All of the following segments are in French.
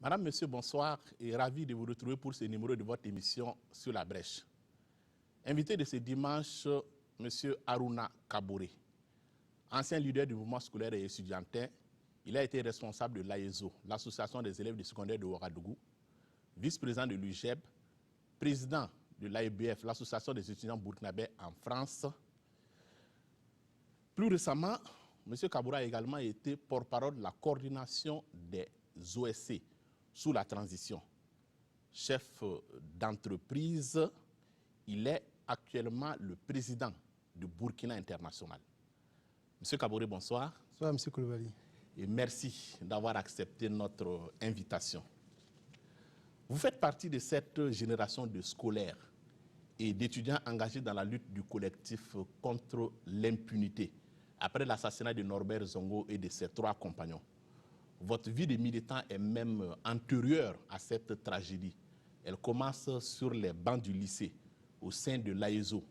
Madame, Monsieur, bonsoir et ravi de vous retrouver pour ce numéro de votre émission Sur la brèche. Invité de ce dimanche, Monsieur Aruna Kaboré. Ancien leader du mouvement scolaire et étudiantin, il a été responsable de l'AESO, l'Association des élèves du secondaire de Ouagadougou, vice-président de l'UGEB, président de l'AEBF, l'Association des étudiants burkinabés en France. Plus récemment, M. Kaboré a également été porte-parole de la coordination des OSC sous la transition. Chef d'entreprise, il est actuellement le président de Burkina International. M. Kaboré, bonsoir. Bonsoir, M. Koulibaly. Et merci d'avoir accepté notre invitation. Vous faites partie de cette génération de scolaires et d'étudiants engagés dans la lutte du collectif contre l'impunité après l'assassinat de Norbert Zongo et de ses 3 compagnons. Votre vie de militant est même antérieure à cette tragédie. Elle commence sur les bancs du lycée, au sein de l'AESO,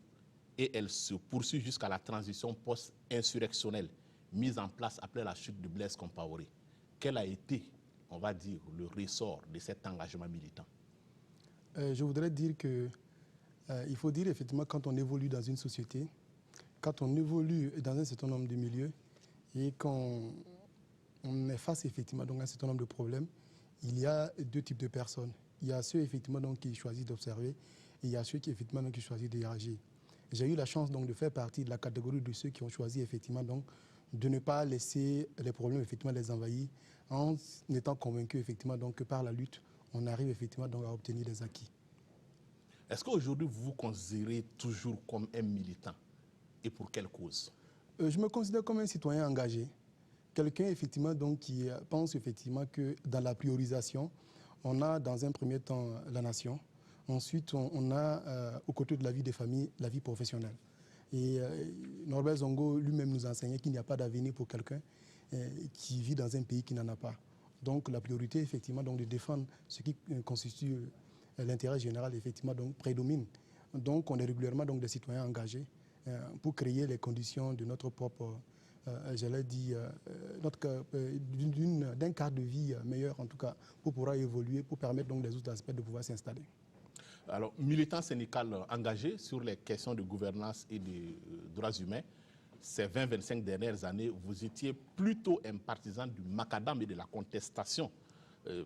et elle se poursuit jusqu'à la transition post-insurrectionnelle mise en place après la chute de Blaise Compaoré. Quel a été, on va dire, le ressort de cet engagement militant? Je voudrais dire que il faut dire effectivement quand on évolue dans une société, quand on évolue dans un certain nombre de milieux et qu'on est face effectivement donc, à un certain nombre de problèmes, il y a 2 types de personnes. Il y a ceux effectivement donc, qui choisissent d'observer et il y a ceux qui effectivement donc, qui choisissent de réagir. J'ai eu la chance donc, de faire partie de la catégorie de ceux qui ont choisi effectivement donc, de ne pas laisser les problèmes effectivement les envahir en étant convaincu effectivement donc, que par la lutte, on arrive effectivement donc, à obtenir des acquis. Est-ce qu'aujourd'hui vous vous considérez toujours comme un militant et pour quelle cause? Je me considère comme un citoyen engagé. Quelqu'un effectivement donc, qui pense effectivement que dans la priorisation, on a dans un premier temps la nation. Ensuite, on a aux côtés de la vie des familles, la vie professionnelle. Et Norbert Zongo lui-même nous enseignait qu'il n'y a pas d'avenir pour quelqu'un qui vit dans un pays qui n'en a pas. Donc la priorité, effectivement, donc, de défendre ce qui constitue l'intérêt général, effectivement, donc, prédomine. Donc on est régulièrement donc, des citoyens engagés pour créer les conditions de notre propre, j'allais dire, d'un cadre de vie meilleur, en tout cas, pour pouvoir évoluer, pour permettre donc les autres aspects de pouvoir s'installer. Alors, militant syndical engagé sur les questions de gouvernance et de droits humains, ces 20-25 dernières années, vous étiez plutôt un partisan du macadam et de la contestation,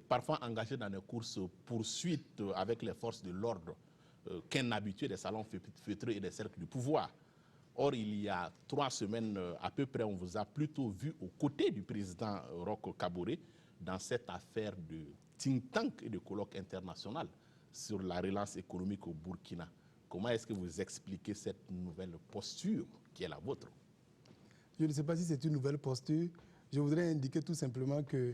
parfois engagé dans des courses-poursuites avec les forces de l'ordre, qu'un habitué des salons feutrés et des cercles du pouvoir. Or, il y a 3 semaines à peu près, on vous a plutôt vu aux côtés du président Roch Kaboré dans cette affaire de think tank et de colloque international sur la relance économique au Burkina. Comment est-ce que vous expliquez cette nouvelle posture qui est la vôtre? Je ne sais pas si c'est une nouvelle posture. Je voudrais indiquer tout simplement que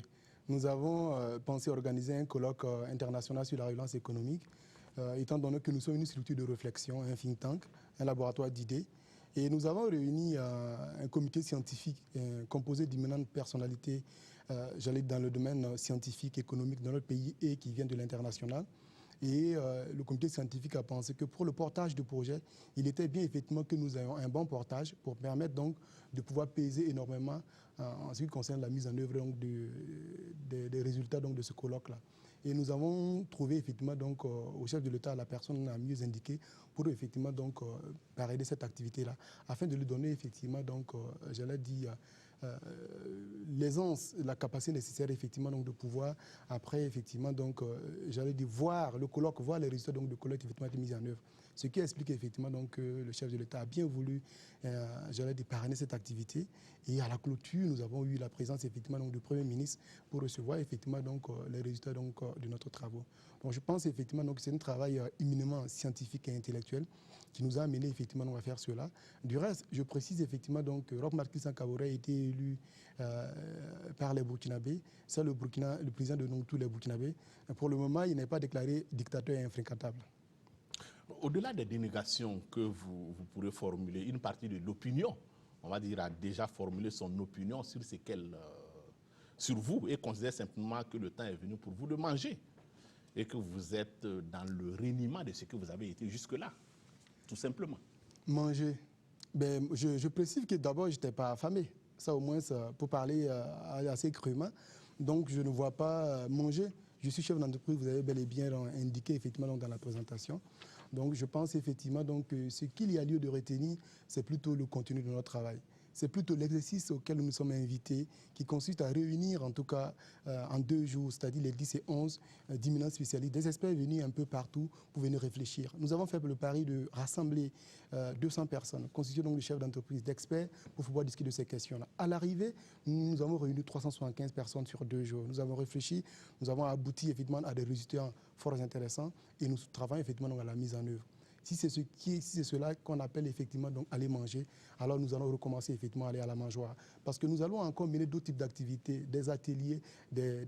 nous avons pensé organiser un colloque international sur la relance économique, étant donné que nous sommes une structure de réflexion, un think tank, un laboratoire d'idées. Et nous avons réuni un comité scientifique composé d'éminentes personnalités, j'allais dans le domaine scientifique, économique dans notre pays et qui viennent de l'international. Et le comité scientifique a pensé que pour le portage du projet, il était bien effectivement que nous ayons un bon portage pour permettre donc de pouvoir peser énormément en ce qui concerne la mise en œuvre donc, des résultats donc, de ce colloque-là. Et nous avons trouvé effectivement donc, au chef de l'État la personne la mieux indiquée pour effectivement donc, parrainer cette activité-là, afin de lui donner effectivement donc, j'allais dire, l'aisance, la capacité nécessaire effectivement donc de pouvoir après effectivement donc j'allais dire voir le colloque, voir les résultats donc de colloque effectivement été mis en œuvre. Ce qui explique effectivement donc que le chef de l'État a bien voulu j'allais dire parrainer cette activité et à la clôture nous avons eu la présence effectivement donc du Premier ministre pour recevoir effectivement donc les résultats donc de notre travaux. Donc je pense effectivement donc que c'est un travail éminemment scientifique et intellectuel qui nous a amené effectivement donc, à faire cela. Du reste, je précise effectivement donc que Roch Marc Christian Kaboré a été élu par les Burkinabés. C'est le président de tous les Burkinabés. Pour le moment, il n'est pas déclaré dictateur et infréquentable. Au-delà des dénégations que vous pourrez formuler, une partie de l'opinion, on va dire, a déjà formulé son opinion sur sur vous et considère simplement que le temps est venu pour vous de manger et que vous êtes dans le reniement de ce que vous avez été jusque-là, tout simplement. Manger. Ben, je précise que d'abord, je n'étais pas affamé. Ça, au moins, ça, pour parler assez crûment. Donc, je ne vois pas manger. Je suis chef d'entreprise, vous avez bel et bien indiqué effectivement donc, dans la présentation. Donc je pense effectivement donc, que ce qu'il y a lieu de retenir, c'est plutôt le contenu de notre travail. C'est plutôt l'exercice auquel nous sommes invités, qui consiste à réunir en tout cas en 2 jours, c'est-à-dire les 10 et 11, d'imminents spécialistes, des experts venus un peu partout pour venir réfléchir. Nous avons fait le pari de rassembler 200 personnes, constituées donc de chefs d'entreprise, d'experts, pour pouvoir discuter de ces questions-là. À l'arrivée, nous avons réuni 375 personnes sur 2 jours. Nous avons réfléchi, nous avons abouti effectivement à des résultats fort intéressants et nous travaillons effectivement donc, à la mise en œuvre. Si c'est cela qu'on appelle effectivement donc aller manger, alors nous allons recommencer effectivement à aller à la mangeoire. Parce que nous allons encore mener d'autres types d'activités, des ateliers, des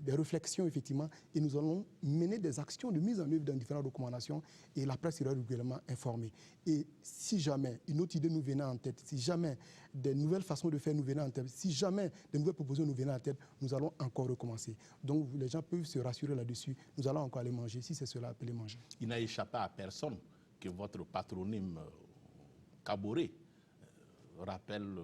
réflexions effectivement, et nous allons mener des actions de mise en œuvre dans différentes recommandations et la presse sera régulièrement informée. Et si jamais une autre idée nous venait en tête, si jamais des nouvelles façons de faire nous venaient en tête, si jamais des nouvelles propositions nous venaient en tête, nous allons encore recommencer. Donc les gens peuvent se rassurer là-dessus. Nous allons encore aller manger, si c'est cela, appeler manger. Il n'a échappé à personne que votre patronyme Kaboré rappelle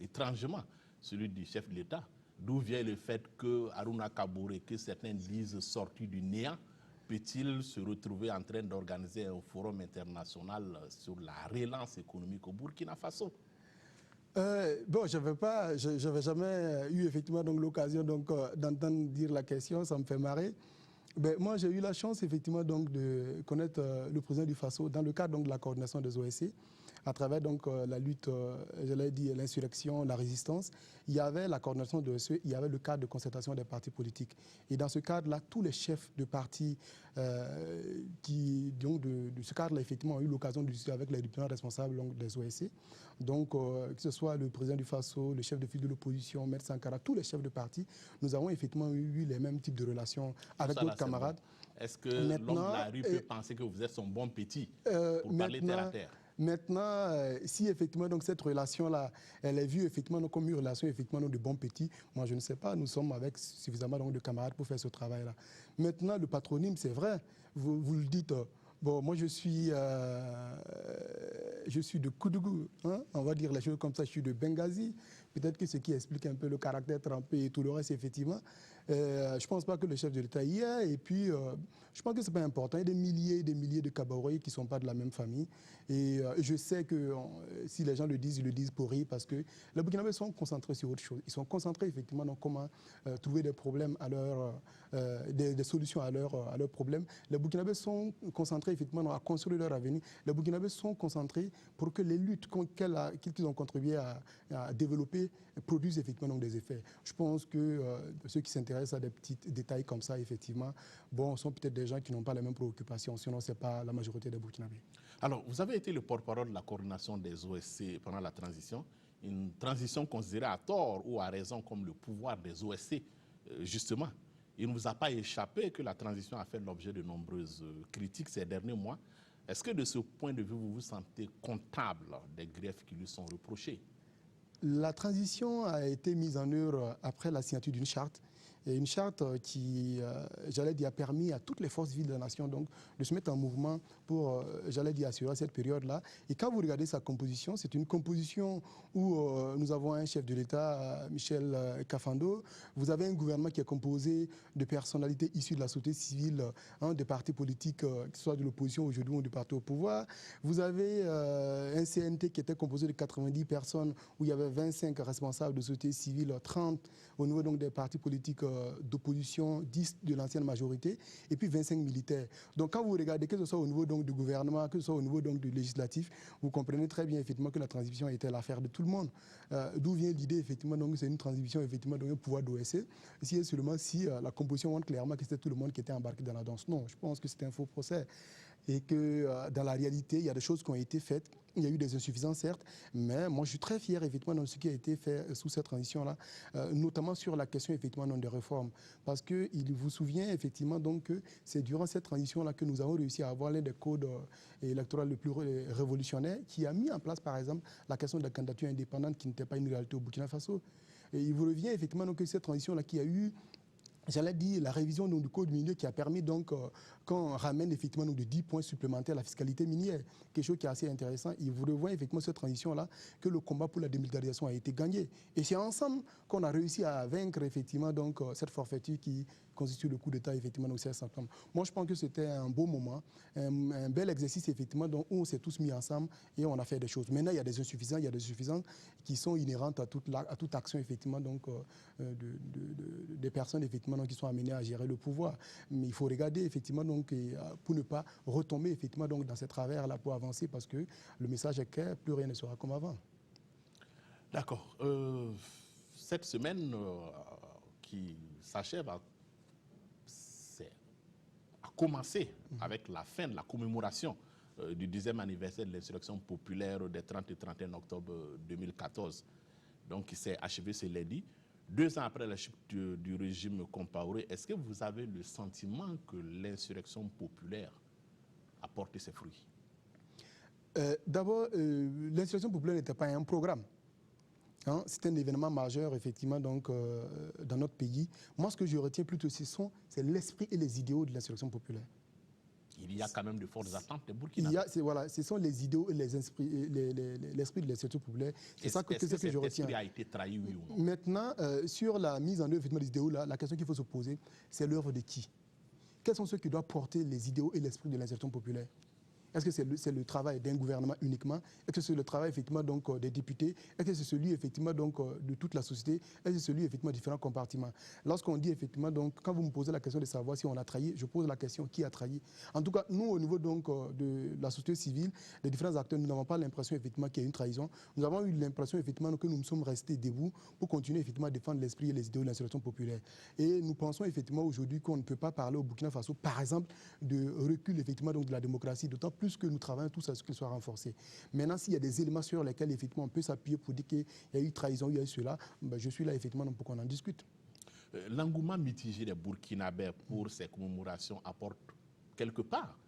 étrangement celui du chef de l'État. D'où vient le fait que Aruna Kaboré, que certains disent sorti du néant, peut-il se retrouver en train d'organiser un forum international sur la relance économique au Burkina Faso? Bon, je n'avais jamais eu effectivement l'occasion d'entendre dire la question, ça me fait marrer. Ben, moi, j'ai eu la chance effectivement donc, de connaître le président du Faso dans le cadre donc, de la coordination des OSC, à travers donc, la lutte, je l'ai dit, l'insurrection, la résistance. Il y avait la coordination de l'OSC, il y avait le cadre de concertation des partis politiques. Et dans ce cadre-là, tous les chefs de partis de ce cadre-là, effectivement, ont eu l'occasion de discuter avec les différents responsables donc, des OSC. Donc, que ce soit le président du Faso, le chef de file de l'opposition, Maître Sankara, tous les chefs de parti, nous avons effectivement eu les mêmes types de relations avec d'autres camarades. Bon. Est-ce que l'homme de la rue peut penser que vous êtes son bon petit pour parler terre à terre? Maintenant, si effectivement donc, cette relation-là, elle est vue effectivement donc, comme une relation effectivement donc, de bon petit, moi je ne sais pas, nous sommes avec suffisamment donc, de camarades pour faire ce travail-là. Maintenant, le patronyme, c'est vrai, vous le dites. Bon, moi je suis de Koudougou, hein, on va dire les choses comme ça, je suis de Benghazi. Peut-être que ce qui explique un peu le caractère trempé et tout le reste, effectivement. Je ne pense pas que le chef de l'État y est. Et puis, je pense que ce n'est pas important. Il y a des milliers de Kaboré qui ne sont pas de la même famille. Et je sais que si les gens le disent, ils le disent pour rire parce que les Burkinabés sont concentrés sur autre chose. Ils sont concentrés, effectivement, dans comment trouver des problèmes à des solutions à leurs problèmes. Les Burkinabés sont concentrés, effectivement, à construire leur avenir. Les Burkinabés sont concentrés pour que les luttes qu'ils ont contribué à développer produisent effectivement donc des effets. Je pense que ceux qui s'intéressent à des petits détails comme ça, effectivement, bon, sont peut-être des gens qui n'ont pas les mêmes préoccupations, sinon ce n'est pas la majorité des Burkinabés. Alors, vous avez été le porte-parole de la coordination des OSC pendant la transition, une transition considérée à tort ou à raison comme le pouvoir des OSC, justement. Il ne vous a pas échappé que la transition a fait l'objet de nombreuses critiques ces derniers mois. Est-ce que de ce point de vue, vous vous sentez comptable des griefs qui lui sont reprochés? La transition a été mise en œuvre après la signature d'une charte. Et une charte qui, j'allais dire, a permis à toutes les forces vives de la nation donc, de se mettre en mouvement pour, j'allais dire, assurer cette période-là. Et quand vous regardez sa composition, c'est une composition où nous avons un chef de l'État, Michel Kafando. Vous avez un gouvernement qui est composé de personnalités issues de la société civile, des partis politiques, que ce soit de l'opposition aujourd'hui ou du parti au pouvoir. Vous avez un CNT qui était composé de 90 personnes, où il y avait 25 responsables de société civile, 30 au niveau donc, des partis politiques d'opposition, 10 de l'ancienne majorité, et puis 25 militaires. Donc quand vous regardez, que ce soit au niveau donc, du gouvernement, que ce soit au niveau donc, du législatif, vous comprenez très bien effectivement que la transition était l'affaire de tout le monde. D'où vient l'idée, effectivement, donc c'est une transition, effectivement, donc un pouvoir d'OSC. Si seulement si la composition montre clairement que c'était tout le monde qui était embarqué dans la danse. Non, je pense que c'était un faux procès. Et que dans la réalité, il y a des choses qui ont été faites. Il y a eu des insuffisances, certes, mais moi, je suis très fier, effectivement, de ce qui a été fait sous cette transition-là, notamment sur la question, effectivement, des réformes. Parce qu'il vous souvient, effectivement, donc, que c'est durant cette transition-là que nous avons réussi à avoir l'un des codes électoraux les plus révolutionnaires qui a mis en place, par exemple, la question de la candidature indépendante qui n'était pas une réalité au Burkina Faso. Et il vous revient, effectivement, donc, que cette transition-là qui a eu j'allais dire, la révision donc, du code minier qui a permis donc qu'on ramène effectivement donc, de 10 points supplémentaires à la fiscalité minière, quelque chose qui est assez intéressant. Et vous revoyez effectivement cette transition-là que le combat pour la démilitarisation a été gagné. Et c'est ensemble qu'on a réussi à vaincre effectivement donc cette forfaiture qui constitue le coup d'État effectivement au 16 septembre. Moi, je pense que c'était un beau moment, un bel exercice effectivement donc, où on s'est tous mis ensemble et on a fait des choses. Maintenant, il y a des insuffisances qui sont inhérentes à toute action effectivement donc des personnes effectivement donc, qui sont amenées à gérer le pouvoir. Mais il faut regarder effectivement donc pour ne pas retomber effectivement donc dans ces travers-là pour avancer parce que le message est clair, plus rien ne sera comme avant. D'accord. Cette semaine qui s'achève a commencé avec la fin de la commémoration du 10e anniversaire de l'insurrection populaire des 30 et 31 octobre 2014. Donc, qui s'est achevé ce lundi. 2 ans après la chute du régime Compaoré, est-ce que vous avez le sentiment que l'insurrection populaire a porté ses fruits? D'abord, l'insurrection populaire n'était pas un programme. Hein, c'est un événement majeur, effectivement, donc, dans notre pays. Moi, ce que je retiens plutôt, c'est l'esprit et les idéaux de l'insurrection populaire. Il y a quand même de fortes attentes des Burkinabés. Voilà, ce sont les idéaux et l'esprit de l'insurrection populaire. C'est ça que je retiens. Est-ce que cet esprit a été trahi, oui ou non? Maintenant, sur la mise en œuvre des idéaux, la question qu'il faut se poser, c'est l'œuvre de qui? Quels sont ceux qui doivent porter les idéaux et l'esprit de l'insurrection populaire? Est-ce que c'est le travail d'un gouvernement uniquement? Est-ce que c'est le travail effectivement donc, des députés? Est-ce que c'est celui effectivement donc, de toute la société? Est-ce que c'est celui effectivement de différents compartiments? Lorsqu'on dit effectivement donc, quand vous me posez la question de savoir si on a trahi, je pose la question qui a trahi. En tout cas, nous au niveau donc de la société civile, des différents acteurs, nous n'avons pas l'impression effectivement qu'il y a une trahison. Nous avons eu l'impression effectivement que nous sommes restés debout pour continuer effectivement à défendre l'esprit et les idéaux de l'insurrection populaire. Et nous pensons effectivement aujourd'hui qu'on ne peut pas parler au Burkina Faso, par exemple, de recul effectivement donc de la démocratie, d'autant plus que nous travaillons tous à ce qu'il soit renforcé. Maintenant, s'il y a des éléments sur lesquels effectivement on peut s'appuyer pour dire qu'il y a eu trahison, il y a eu cela, ben, je suis là effectivement pour qu'on en discute. L'engouement mitigé des Burkinabés pour ces commémorations apporte quelque part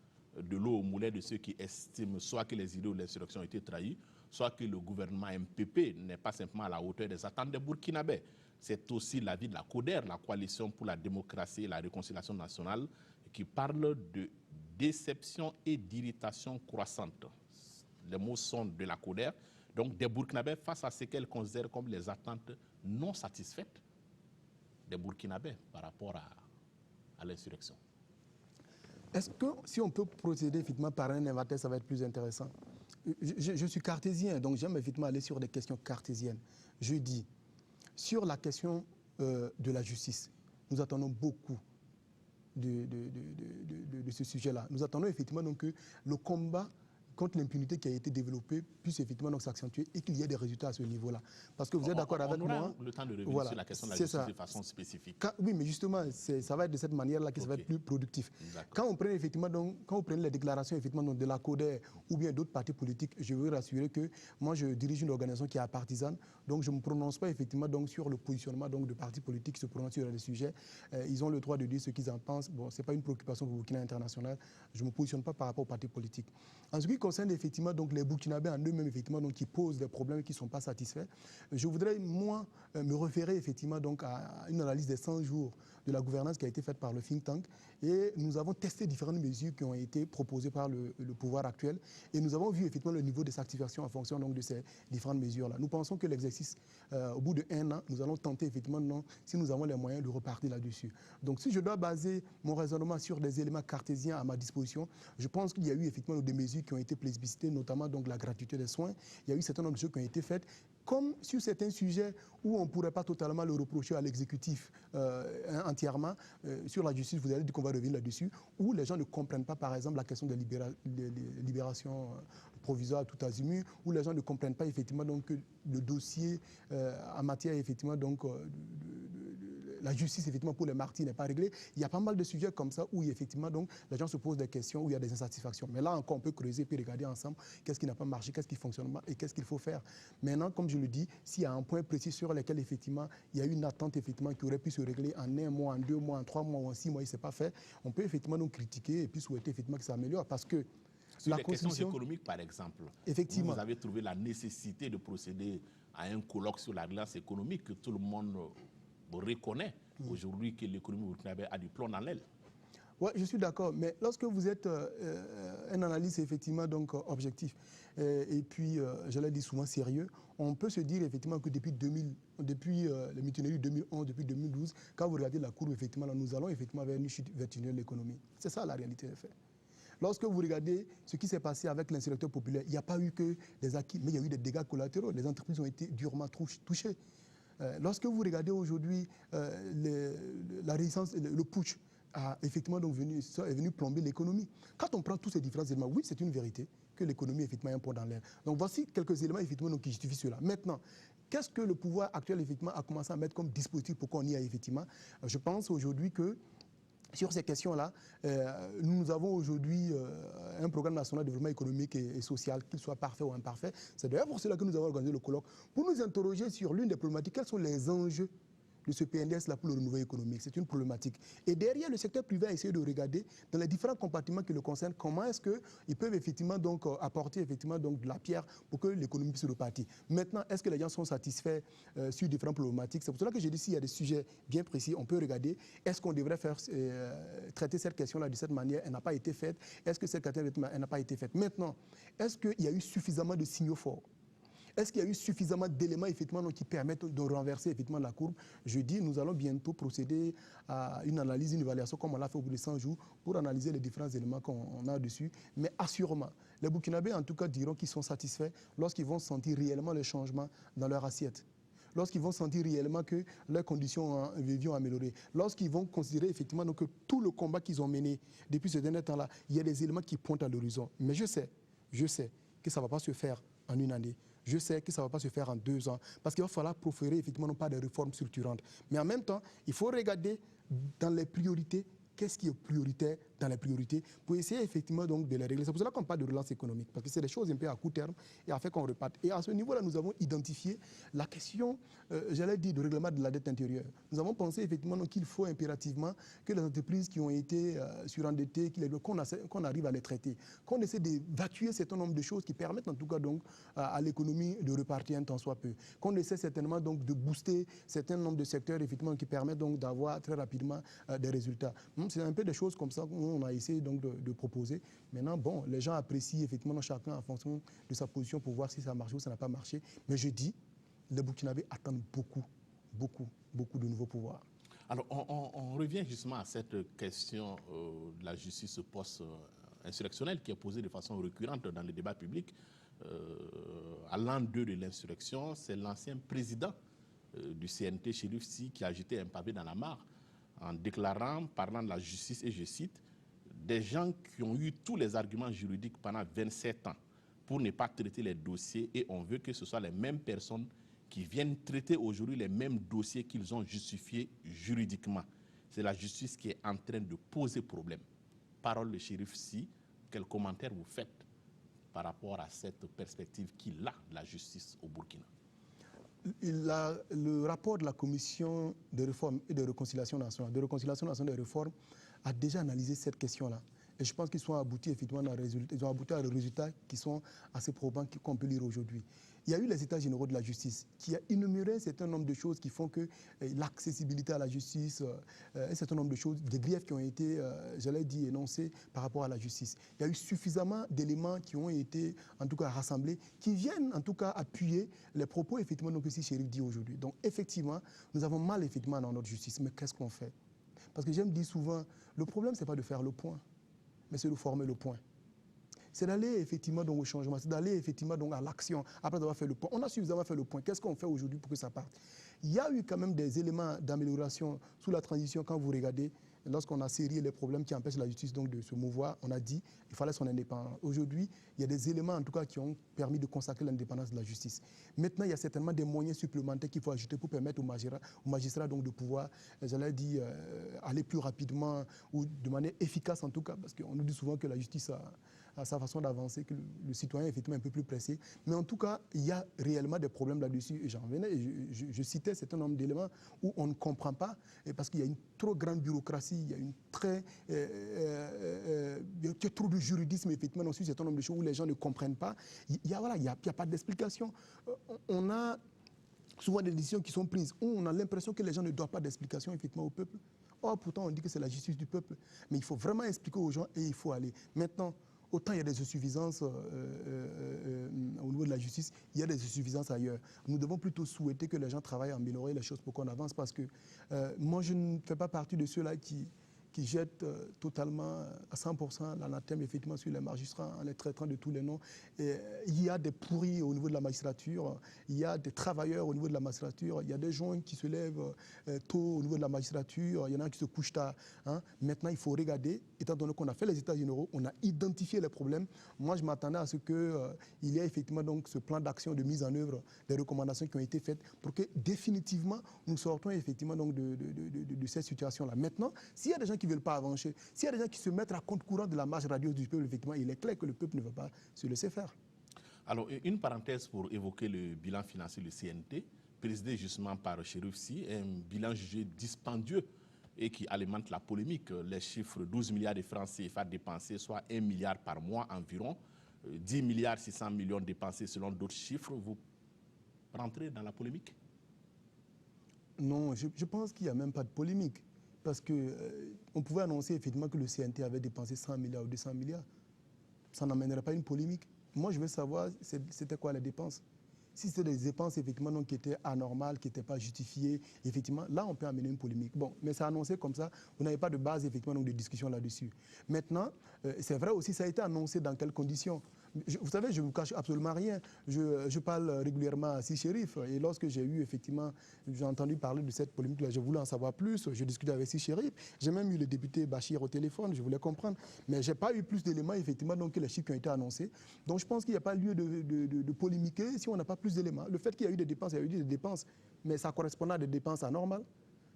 de l'eau au moulin de ceux qui estiment soit que les idéaux de l'insurrection ont été trahis, soit que le gouvernement MPP n'est pas simplement à la hauteur des attentes des Burkinabés. C'est aussi l'avis de la CODER, la Coalition pour la démocratie et la réconciliation nationale, qui parle de déception et d'irritation croissante. Les mots sont de la CODER, donc des Burkinabés face à ce qu'elles considèrent comme les attentes non satisfaites des Burkinabés par rapport à l'insurrection. Est-ce que si on peut procéder effectivement par un inventaire, ça va être plus intéressant? Je suis cartésien, donc j'aime effectivement aller sur des questions cartésiennes. Je dis, sur la question de la justice, nous attendons beaucoup de ce sujet-là. Nous attendons effectivement donc, que le combat contre l'impunité qui a été développé puisse effectivement s'accentuer et qu'il y ait des résultats à ce niveau-là. Parce que vous êtes d'accord avec moi. Le temps de revenir sur la question de la justice de façon spécifique. Oui, mais justement, ça va être de cette manière-là que ça va être plus productif. Quand on prend effectivement quand on prend les déclarations effectivement de la CODER ou bien d'autres partis politiques, je veux rassurer que moi je dirige une organisation qui est partisane, donc je ne me prononce pas effectivement donc sur le positionnement donc de partis politiques qui se prononcent sur les sujets. Ils ont le droit de dire ce qu'ils en pensent. Bon, c'est pas une préoccupation pour Burkina International. Je ne me positionne pas par rapport aux partis politiques. En ce qui concerne effectivement donc les Burkinabés en eux-mêmes effectivement donc qui posent des problèmes qui ne sont pas satisfaits, je voudrais moi me référer effectivement donc à une analyse des 100 jours de la gouvernance qui a été faite par le think tank et nous avons testé différentes mesures qui ont été proposées par le pouvoir actuel et nous avons vu effectivement le niveau de satisfaction en fonction donc de ces différentes mesures-là. Nous pensons que l'exercice, au bout d'1 an, nous allons tenter effectivement, non, si nous avons les moyens, de repartir là-dessus. Donc si je dois baser mon raisonnement sur des éléments cartésiens à ma disposition, je pense qu'il y a eu effectivement des mesures qui ont été plébiscitées, notamment donc la gratuité des soins. Il y a eu un certain nombre de choses qui ont été faites. Comme sur certains sujets où on ne pourrait pas totalement le reprocher à l'exécutif entièrement, sur la justice, vous allez dire qu'on va revenir là-dessus, où les gens ne comprennent pas, par exemple, la question de libération provisoire tout azimut, où les gens ne comprennent pas effectivement donc, que le dossier en matière effectivement donc, la justice effectivement pour les martyrs n'est pas réglée. Il y a pas mal de sujets comme ça où effectivement donc les gens se posent des questions, où il y a des insatisfactions. Mais là encore on peut creuser puis regarder ensemble qu'est-ce qui n'a pas marché, qu'est-ce qui fonctionne pas et qu'est-ce qu'il faut faire. Maintenant, comme je le dis, s'il y a un point précis sur lequel effectivement il y a une attente effectivement qui aurait pu se régler en 1 mois, en 2 mois, en 3 mois ou en 6 mois, il ne s'est pas fait, on peut effectivement donc critiquer et puis souhaiter effectivement que ça améliore parce que sur les questions économiques, par exemple, effectivement, vous avez trouvé la nécessité de procéder à un colloque sur la relance économique que tout le monde reconnaît aujourd'hui que l'économie burkinabé a du plomb dans l'aile. Oui, je suis d'accord, mais lorsque vous êtes un analyste effectivement donc objectif et puis, je l'ai dit souvent sérieux, on peut se dire effectivement que depuis les mutineries 2011, depuis 2012, quand vous regardez la courbe, effectivement, là, nous allons effectivement vers une chute vertigineuse de l'économie. C'est ça la réalité des faits. Lorsque vous regardez ce qui s'est passé avec l'insurrecteur populaire, il n'y a pas eu que des acquis, mais il y a eu des dégâts collatéraux. Les entreprises ont été durement touchées. Lorsque vous regardez aujourd'hui la résistance, le putsch, effectivement est venu plomber l'économie. Quand on prend tous ces différents éléments, oui, c'est une vérité que l'économie effectivement est un pont dans l'air. Donc voici quelques éléments effectivement donc, qui justifient cela. Maintenant, qu'est-ce que le pouvoir actuel effectivement a commencé à mettre comme dispositif pour qu'on y aille effectivement? Je pense aujourd'hui que sur ces questions-là, nous avons aujourd'hui un programme national de développement économique et social, qu'il soit parfait ou imparfait. C'est d'ailleurs pour cela que nous avons organisé le colloque, pour nous interroger sur l'une des problématiques, quels sont les enjeux de ce PNDS-là pour le renouveau économique. C'est une problématique. Et derrière, le secteur privé a essayé de regarder dans les différents compartiments qui le concernent, comment est-ce qu'ils peuvent effectivement donc apporter effectivement donc de la pierre pour que l'économie puisse repartir. Maintenant, est-ce que les gens sont satisfaits sur différentes problématiques? C'est pour cela que j'ai dit s'il y a des sujets bien précis, on peut regarder. Est-ce qu'on devrait traiter cette question-là de cette manière? Elle n'a pas été faite. Est-ce que cette question elle n'a pas été faite? Maintenant, est-ce qu'il y a eu suffisamment de signaux forts? Est-ce qu'il y a eu suffisamment d'éléments effectivement, qui permettent de renverser effectivement, la courbe? Je dis, nous allons bientôt procéder à une analyse, une évaluation comme on l'a fait au bout de 100 jours pour analyser les différents éléments qu'on a dessus. Mais assurément, les Burkinabés en tout cas diront qu'ils sont satisfaits lorsqu'ils vont sentir réellement les changements dans leur assiette. Lorsqu'ils vont sentir réellement que leurs conditions de vie ont amélioré, lorsqu'ils vont considérer effectivement donc, que tout le combat qu'ils ont mené depuis ce dernier temps-là, il y a des éléments qui pointent à l'horizon. Mais je sais que ça ne va pas se faire en une année. Je sais que ça ne va pas se faire en 2 ans, parce qu'il va falloir proférer effectivement non pas des réformes structurantes. Mais en même temps, il faut regarder dans les priorités, qu'est-ce qui est prioritaire dans les priorités, pour essayer effectivement donc de les régler. C'est pour cela qu'on parle de relance économique, parce que c'est des choses un peu à court terme et à faire qu'on reparte. Et à ce niveau-là, nous avons identifié la question, j'allais dire, de règlement de la dette intérieure. Nous avons pensé effectivement qu'il faut impérativement que les entreprises qui ont été surendettées, qu'on arrive à les traiter, qu'on essaie d'évacuer un certain nombre de choses qui permettent en tout cas donc à l'économie de repartir un temps soit peu. Qu'on essaie certainement donc de booster un certain nombre de secteurs effectivement qui permettent donc d'avoir très rapidement des résultats. C'est un peu des choses comme ça qu'on a essayé donc de proposer. Maintenant, bon, les gens apprécient effectivement chacun en fonction de sa position pour voir si ça a marché ou ça n'a pas marché. Mais je dis, les Burkinabés attendent beaucoup de nouveaux pouvoirs. Alors, on revient justement à cette question de la justice post-insurrectionnelle qui est posée de façon récurrente dans le débat public. À l'an 2 de l'insurrection, c'est l'ancien président du CNT, Chérif Sy, qui a jeté un pavé dans la mare en déclarant, parlant de la justice, et je cite, des gens qui ont eu tous les arguments juridiques pendant 27 ans pour ne pas traiter les dossiers, et on veut que ce soit les mêmes personnes qui viennent traiter aujourd'hui les mêmes dossiers qu'ils ont justifiés juridiquement. C'est la justice qui est en train de poser problème. Parole de Chérif Sy, quel commentaire vous faites par rapport à cette perspective qu'il a de la justice au Burkina? Le rapport de la commission de réforme et de réconciliation nationale, et de réforme, a déjà analysé cette question-là. Et je pense qu'ils sont aboutis effectivement ils ont abouti à des résultats qui sont assez probants qu'on peut lire aujourd'hui. Il y a eu les États généraux de la justice qui a énuméré un certain nombre de choses qui font que l'accessibilité à la justice, un certain nombre de choses, des griefs qui ont été, j'allais dire, énoncés par rapport à la justice. Il y a eu suffisamment d'éléments qui ont été, en tout cas, rassemblés, qui viennent, en tout cas, appuyer les propos, effectivement, que si Chérif dit aujourd'hui. Donc, effectivement, nous avons mal, effectivement, dans notre justice. Mais qu'est-ce qu'on fait? Parce que j'aime dire souvent, le problème, ce n'est pas de faire le point, mais c'est de former le point. C'est d'aller effectivement donc, au changement, c'est d'aller effectivement donc, à l'action après avoir fait le point. On a suffisamment fait le point. Qu'est-ce qu'on fait aujourd'hui pour que ça parte? Il y a eu quand même des éléments d'amélioration sous la transition quand vous regardez. Lorsqu'on a sérié les problèmes qui empêchent la justice donc, de se mouvoir, on a dit qu'il fallait son indépendance. Aujourd'hui, il y a des éléments en tout cas qui ont permis de consacrer l'indépendance de la justice. Maintenant, il y a certainement des moyens supplémentaires qu'il faut ajouter pour permettre aux magistrats donc, de pouvoir, j'allais dire, aller plus rapidement ou de manière efficace en tout cas, parce qu'on nous dit souvent que la justice a sa façon d'avancer, que le citoyen est effectivement un peu plus pressé. Mais en tout cas, il y a réellement des problèmes là-dessus. Et j'en venais, je citais un certain nombre d'éléments où on ne comprend pas, parce qu'il y a une trop grande bureaucratie, il y a une il y a trop de juridisme, effectivement, dans un certain nombre de choses où les gens ne comprennent pas. Il n'y a pas d'explication. On a souvent des décisions qui sont prises, où on a l'impression que les gens ne doivent pas d'explication effectivement au peuple. Or, pourtant, on dit que c'est la justice du peuple. Mais il faut vraiment expliquer aux gens et il faut aller. Maintenant, autant il y a des insuffisances au niveau de la justice, il y a des insuffisances ailleurs. Nous devons plutôt souhaiter que les gens travaillent à améliorer les choses pour qu'on avance, parce que moi, je ne fais pas partie de ceux-là qui jettent totalement à 100% l'anathème effectivement sur les magistrats en les traitant de tous les noms. Et il y a des pourris au niveau de la magistrature, il y a des travailleurs au niveau de la magistrature, il y a des gens qui se lèvent tôt au niveau de la magistrature, il y en a qui se couchent tard. Hein. Maintenant, il faut regarder, étant donné qu'on a fait les états généraux, on a identifié les problèmes. Moi, je m'attendais à ce qu'il y ait effectivement donc, ce plan d'action de mise en œuvre des recommandations qui ont été faites pour que définitivement nous sortons effectivement donc, de cette situation-là. Maintenant, s'il y a des gens qui ne veulent pas avancer, s'il y a des gens qui se mettent à compte courant de la marge radieuse du peuple, effectivement, il est clair que le peuple ne veut pas se laisser faire. Alors, une parenthèse pour évoquer le bilan financier du CNT, présidé justement par Chérif Sy, un bilan jugé dispendieux et qui alimente la polémique. Les chiffres 12 milliards de francs CFA dépensés, soit 1 milliard par mois environ, 10 milliards 600 millions dépensés selon d'autres chiffres, vous rentrez dans la polémique? Non, je pense qu'il n'y a même pas de polémique. Parce qu'on pouvait annoncer effectivement que le CNT avait dépensé 100 milliards ou 200 milliards. Ça n'amènerait pas une polémique. Moi, je veux savoir c'était quoi les dépenses. Si c'était des dépenses effectivement donc, qui étaient anormales, qui n'étaient pas justifiées, effectivement, là, on peut amener une polémique. Bon, mais c'est annoncé comme ça, vous n'avez pas de base effectivement donc, de discussion là-dessus. Maintenant, c'est vrai aussi, ça a été annoncé dans quelles conditions. Vous savez, je ne vous cache absolument rien. Je parle régulièrement à Sy Chérif. Et lorsque j'ai eu, effectivement, j'ai entendu parler de cette polémique-là, je voulais en savoir plus. Je discutais avec Sy Chérif. J'ai même eu le député Bachir au téléphone, je voulais comprendre. Mais je n'ai pas eu plus d'éléments, effectivement, donc, que les chiffres qui ont été annoncés. Donc, je pense qu'il n'y a pas lieu de polémiquer si on n'a pas plus d'éléments. Le fait qu'il y a eu des dépenses, il y a eu des dépenses. Mais ça correspondait à des dépenses anormales.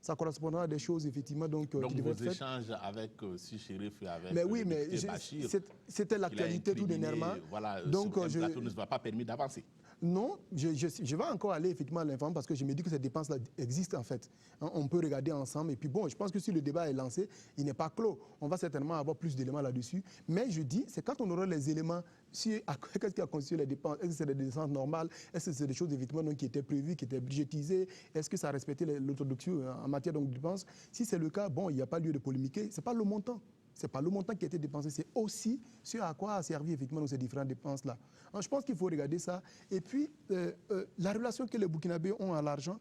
Ça correspondra à des choses, effectivement, donc qui devaient être faites. Donc, vos échanges avec Sy Chérif et avec mais oui, le mais député Bachir, c'était l'actualité tout dernièrement. Voilà, donc, ce plateau ne vous a pas permis d'avancer. Non, je vais encore aller effectivement à l'informer parce que je me dis que ces dépenses-là existent en fait. On peut regarder ensemble et puis bon, je pense que si le débat est lancé, il n'est pas clos. On va certainement avoir plus d'éléments là-dessus. Mais je dis, c'est quand on aura les éléments, qu'est-ce qui a constitué les dépenses? Est-ce que c'est des dépenses normales? Est-ce que c'est des choses effectivement donc, qui étaient prévues, qui étaient budgétisées? Est-ce que ça respectait l'orthodoxie en matière de dépenses? Si c'est le cas, bon, il n'y a pas lieu de polémiquer. Ce n'est pas le montant. Ce n'est pas le montant qui a été dépensé, c'est aussi ce à quoi a servi effectivement ces différentes dépenses-là. Je pense qu'il faut regarder ça. Et puis, la relation que les Burkinabés ont à l'argent,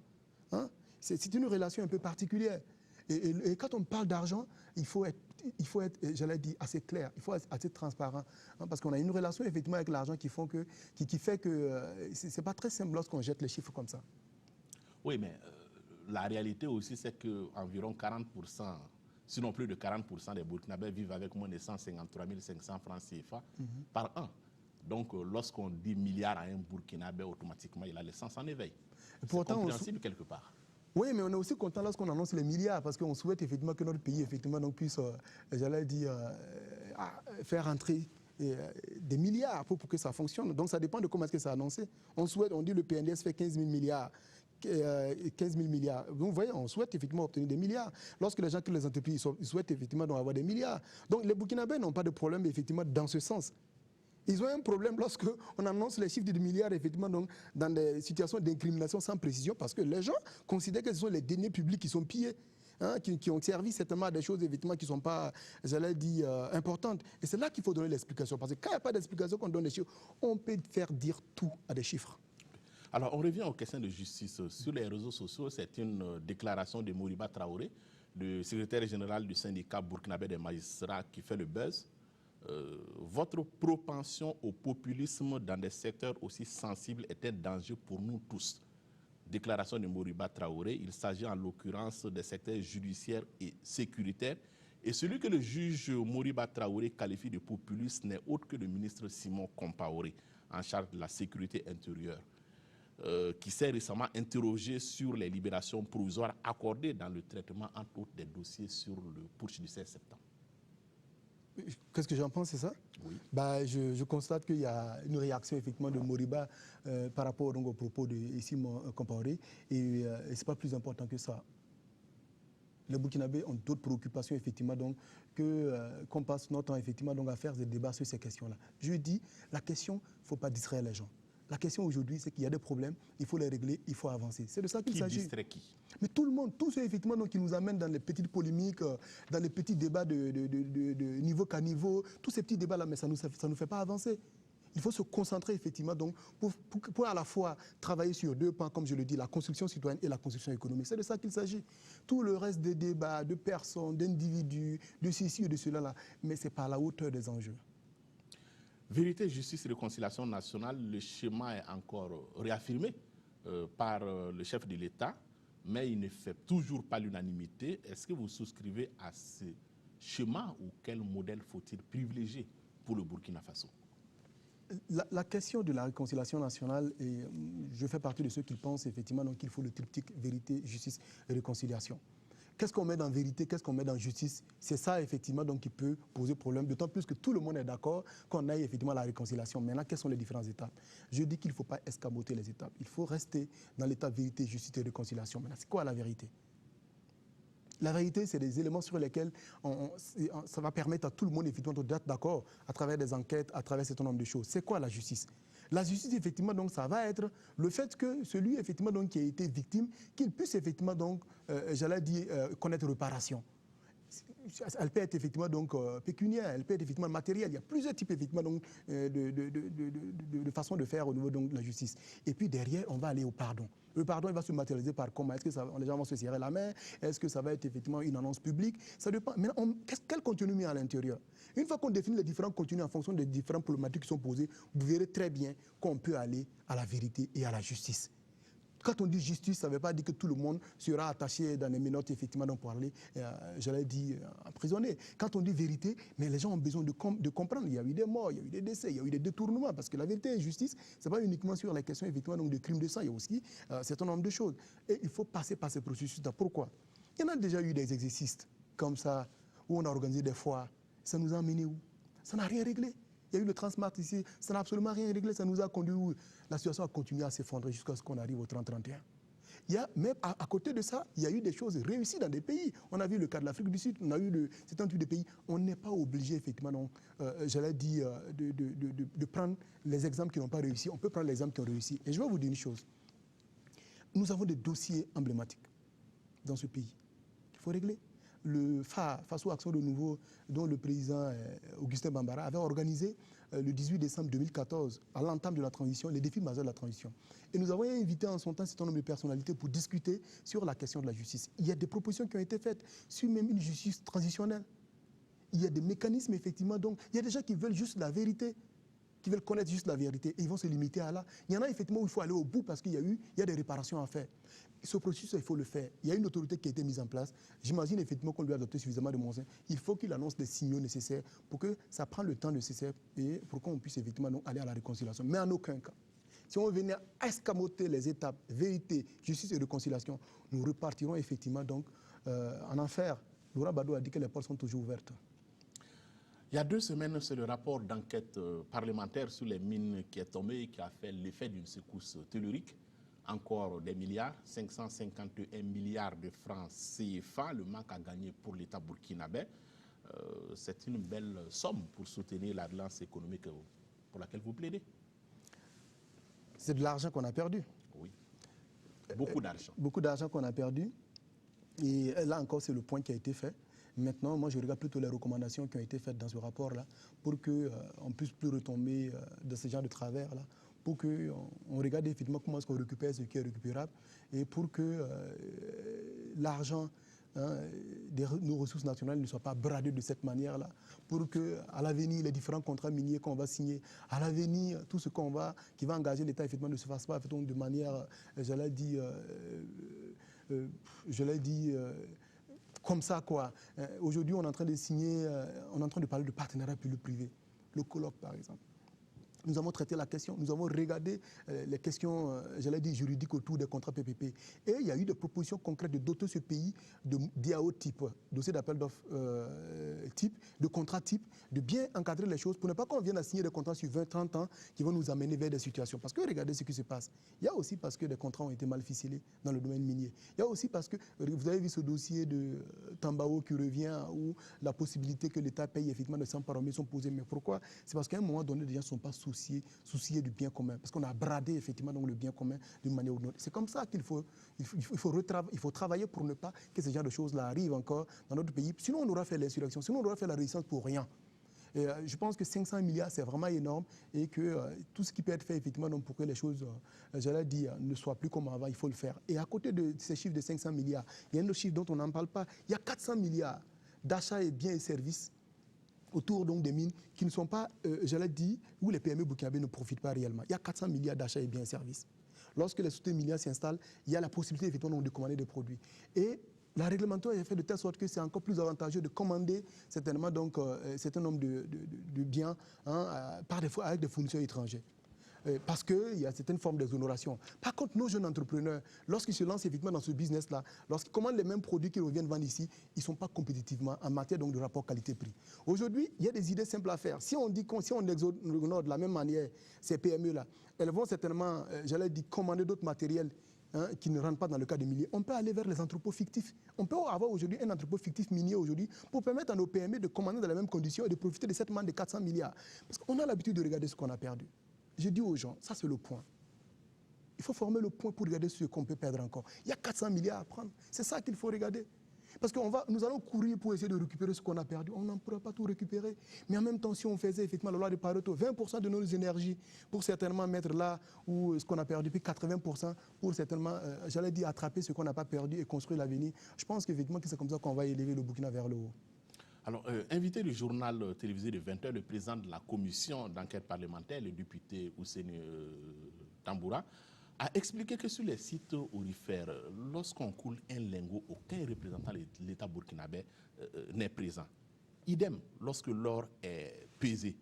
hein, c'est une relation un peu particulière. Et quand on parle d'argent, il faut être j'allais dire, assez clair, il faut être assez transparent. Hein, parce qu'on a une relation effectivement avec l'argent qui fait que ce n'est pas très simple lorsqu'on jette les chiffres comme ça. Oui, mais la réalité aussi, c'est qu'environ 40%, sinon plus de 40% des Burkinabés vivent avec moins de 153 500 francs CFA par an. Donc, lorsqu'on dit milliard à un Burkinabé, automatiquement, il a le sens en éveil. C'est compréhensible quelque part. Oui, mais on est aussi content lorsqu'on annonce les milliards, parce qu'on souhaite effectivement que notre pays effectivement, donc, puisse, j'allais dire, faire entrer des milliards pour que ça fonctionne. Donc, ça dépend de comment est-ce que c'est annoncé. On dit que le PNDS fait 15 000 milliards. 15 000 milliards. Donc, vous voyez, on souhaite effectivement obtenir des milliards. Lorsque les gens créent les entreprises, ils souhaitent effectivement donc, avoir des milliards. Donc, les Burkinabés n'ont pas de problème effectivement dans ce sens. Ils ont un problème lorsqu'on annonce les chiffres de milliards effectivement donc, dans des situations d'incrimination sans précision, parce que les gens considèrent que ce sont les deniers publics qui sont pillés. Hein, qui ont servi certainement à des choses effectivement qui ne sont pas, j'allais dire, importantes. Et c'est là qu'il faut donner l'explication. Parce que quand il n'y a pas d'explication, qu'on donne des chiffres, on peut faire dire tout à des chiffres. Alors, on revient aux questions de justice. Sur les réseaux sociaux, c'est une déclaration de Moriba Traoré, le secrétaire général du syndicat burkinabé des magistrats, qui fait le buzz. Votre propension au populisme dans des secteurs aussi sensibles est un danger pour nous tous. Déclaration de Moriba Traoré, il s'agit en l'occurrence des secteurs judiciaires et sécuritaires. Et celui que le juge Moriba Traoré qualifie de populiste n'est autre que le ministre Simon Compaoré, en charge de la sécurité intérieure, qui s'est récemment interrogé sur les libérations provisoires accordées dans le traitement, entre autres, des dossiers sur le putsch du 16 septembre. Qu'est-ce que j'en pense, c'est ça? Oui. Je constate qu'il y a une réaction effectivement de Moriba par rapport donc, aux propos de Simon Compaoré et ce n'est pas plus important que ça. Les Burkinabés ont d'autres préoccupations effectivement donc qu'on passe notre temps effectivement donc à faire des débats sur ces questions-là. Je dis la question, il ne faut pas distraire les gens. La question aujourd'hui, c'est qu'il y a des problèmes, il faut les régler, il faut avancer. C'est de ça qu'il s'agit. Qui distrait qui? Mais tout le monde, tous ceux effectivement donc, qui nous amènent dans les petites polémiques, dans les petits débats de niveau caniveau, tous ces petits débats-là, mais ça nous fait pas avancer. Il faut se concentrer effectivement donc, pour à la fois travailler sur deux pans, comme je le dis, la construction citoyenne et la construction économique. C'est de ça qu'il s'agit. Tout le reste des débats, de personnes, d'individus, de ceci ou de cela, là, mais c'est pas à la hauteur des enjeux. Vérité, justice et réconciliation nationale, le schéma est encore réaffirmé par le chef de l'État, mais il ne fait toujours pas l'unanimité. Est-ce que vous souscrivez à ce schéma ou quel modèle faut-il privilégier pour le Burkina Faso? La question de la réconciliation nationale, et je fais partie de ceux qui pensent effectivement qu'il faut le triptyque vérité, justice et réconciliation. Qu'est-ce qu'on met dans vérité, qu'est-ce qu'on met dans justice? C'est ça, effectivement, donc, qui peut poser problème, d'autant plus que tout le monde est d'accord qu'on aille effectivement à la réconciliation. Maintenant, quelles sont les différentes étapes? Je dis qu'il ne faut pas escamoter les étapes. Il faut rester dans l'étape vérité, justice et réconciliation. Maintenant, c'est quoi la vérité? La vérité, c'est des éléments sur lesquels ça va permettre à tout le monde, effectivement, d'être d'accord à travers des enquêtes, à travers un certain nombre de choses. C'est quoi la justice? La justice, effectivement, donc, ça va être le fait que celui, effectivement, donc, qui a été victime, qu'il puisse, effectivement, donc, j'allais dire, connaître réparation. Elle peut être effectivement donc pécuniaire, elle peut être effectivement matérielle. Il y a plusieurs types effectivement donc de façons de faire au niveau donc, de la justice. Et puis derrière, on va aller au pardon. Le pardon, il va se matérialiser par comment? Est-ce que les gens vont se serrer la main? Est-ce que ça va être effectivement une annonce publique? Ça dépend. Maintenant, quel contenu met à l'intérieur? Une fois qu'on définit les différents contenus en fonction des différentes problématiques qui sont posées, vous verrez très bien qu'on peut aller à la vérité et à la justice. Quand on dit justice, ça ne veut pas dire que tout le monde sera attaché dans les menottes, effectivement, pour parler, j'allais dire, emprisonné. Quand on dit vérité, mais les gens ont besoin de comprendre. Il y a eu des morts, il y a eu des décès, il y a eu des détournements, parce que la vérité et justice, ce n'est pas uniquement sur la question, effectivement, donc, de crimes de sang, il y a aussi un certain nombre de choses. Et il faut passer par ces processus-là. Pourquoi? Il y en a déjà eu des exercices comme ça, où on a organisé des foires. Ça nous a amené où? Ça n'a rien réglé. Il y a eu le Transmart ici, ça n'a absolument rien réglé, ça nous a conduit où la situation a continué à s'effondrer jusqu'à ce qu'on arrive au 30-31. Mais à côté de ça, il y a eu des choses réussies dans des pays. On a vu le cas de l'Afrique du Sud, on a eu certains types de pays. On n'est pas obligé, effectivement, j'allais dire, de prendre les exemples qui n'ont pas réussi. On peut prendre les exemples qui ont réussi. Et je vais vous dire une chose. Nous avons des dossiers emblématiques dans ce pays qu'il faut régler. Le phare, Faso Action de Nouveau, dont le président Augustin Bambara avait organisé le 18 décembre 2014, à l'entame de la transition, les défis majeurs de la transition. Et nous avons invité en son temps un certain nombre de personnalités pour discuter sur la question de la justice. Il y a des propositions qui ont été faites sur même une justice transitionnelle. Il y a des mécanismes, effectivement. Donc, il y a des gens qui veulent juste la vérité, qui veulent connaître juste la vérité, et ils vont se limiter à là. Il y en a effectivement où il faut aller au bout parce qu'il y a des réparations à faire. Ce processus, il faut le faire. Il y a une autorité qui a été mise en place. J'imagine effectivement qu'on lui a adopté suffisamment de moyens. Il faut qu'il annonce des signaux nécessaires pour que ça prenne le temps nécessaire et pour qu'on puisse effectivement aller à la réconciliation. Mais en aucun cas. Si on venait escamoter les étapes, vérité, justice et réconciliation, nous repartirons effectivement donc en enfer. Laurent Gbagbo a dit que les portes sont toujours ouvertes. Il y a 2 semaines, c'est le rapport d'enquête parlementaire sur les mines qui est tombé et qui a fait l'effet d'une secousse tellurique. Encore des milliards, 551 milliards de francs CFA, le manque à gagner pour l'État burkinabé. C'est une belle somme pour soutenir la relance économique pour laquelle vous plaidez. C'est de l'argent qu'on a perdu. Oui, beaucoup d'argent. Beaucoup d'argent qu'on a perdu. Et là encore, c'est le point qui a été fait. Maintenant, moi, je regarde plutôt les recommandations qui ont été faites dans ce rapport-là pour qu'on ne puisse plus retomber dans ce genre de travers-là, pour qu'on regarde effectivement comment est-ce qu'on récupère ce qui est récupérable et pour que l'argent de nos ressources nationales ne soit pas bradé de cette manière-là, pour qu'à l'avenir, les différents contrats miniers qu'on va signer, à l'avenir, tout ce qui va engager l'État, effectivement, ne se fasse pas de manière, je l'ai dit, comme ça, quoi. Aujourd'hui, on est en train de signer, on est en train de parler de partenariat public-privé. Le colloque, par exemple. Nous avons traité la question, nous avons regardé les questions, juridiques autour des contrats PPP. Et il y a eu des propositions concrètes de doter ce pays de DAO type, dossier d'appel d'offres type, de contrats type, de bien encadrer les choses pour ne pas qu'on vienne à signer des contrats sur 20-30 ans qui vont nous amener vers des situations. Parce que regardez ce qui se passe. Il y a aussi parce que des contrats ont été mal ficelés dans le domaine minier. Il y a aussi parce que, vous avez vu ce dossier de Tambao qui revient, où la possibilité que l'État paye effectivement de 100 par sont posées. Mais pourquoi? C'est parce qu'à un moment donné, les gens ne sont pas sous soucier du bien commun, parce qu'on a bradé effectivement donc, le bien commun d'une manière ou d'une autre. C'est comme ça qu'il faut travailler pour ne pas que ce genre de choses-là arrivent encore dans notre pays. Sinon, on aura fait l'insurrection, sinon on aura fait la résistance pour rien. Et, je pense que 500 milliards, c'est vraiment énorme et que tout ce qui peut être fait, effectivement, donc pour que les choses, j'allais dire, ne soient plus comme avant, il faut le faire. Et à côté de ces chiffres de 500 milliards, il y a un autre chiffre dont on n'en parle pas. Il y a 400 milliards d'achats et biens et services autour donc, des mines qui ne sont pas, j'allais dire, où les PME burkinabés ne profitent pas réellement. Il y a 400 milliards d'achats et biens et services. Lorsque les sociétés minières s'installent, il y a la possibilité, effectivement, de commander des produits. Et la réglementation est faite de telle sorte que c'est encore plus avantageux de commander certainement donc, un certain nombre de biens par des fois avec des fournisseurs étrangers. Parce qu'il y a certaines formes d'exonération. Par contre, nos jeunes entrepreneurs, lorsqu'ils se lancent effectivement dans ce business-là, lorsqu'ils commandent les mêmes produits qu'ils reviennent vendre ici, ils ne sont pas compétitivement en matière donc, de rapport qualité-prix. Aujourd'hui, il y a des idées simples à faire. Si on exonère de la même manière ces PME-là, elles vont certainement, j'allais dire, commander d'autres matériels qui ne rentrent pas dans le cas des milliers. On peut aller vers les entrepôts fictifs. On peut avoir aujourd'hui un entrepôt fictif minier aujourd'hui pour permettre à nos PME de commander dans les mêmes conditions et de profiter de cette manne de 400 milliards. Parce qu'on a l'habitude de regarder ce qu'on a perdu. Je dis aux gens, ça c'est le point. Il faut former le point pour regarder ce qu'on peut perdre encore. Il y a 400 milliards à prendre. C'est ça qu'il faut regarder. Parce que nous allons courir pour essayer de récupérer ce qu'on a perdu. On n'en pourra pas tout récupérer. Mais en même temps, si on faisait effectivement la loi de Pareto, 20% de nos énergies pour certainement mettre là où ce qu'on a perdu, puis 80% pour certainement, j'allais dire, attraper ce qu'on n'a pas perdu et construire l'avenir. Je pense qu'effectivement, c'est comme ça qu'on va élever le Burkina vers le haut. Alors, invité du journal télévisé de 20h, le président de la commission d'enquête parlementaire, le député Ousseni Tamboura, a expliqué que sur les sites aurifères, lorsqu'on coule un lingot, aucun représentant de l'État burkinabé n'est présent. Idem, lorsque l'or est pesé.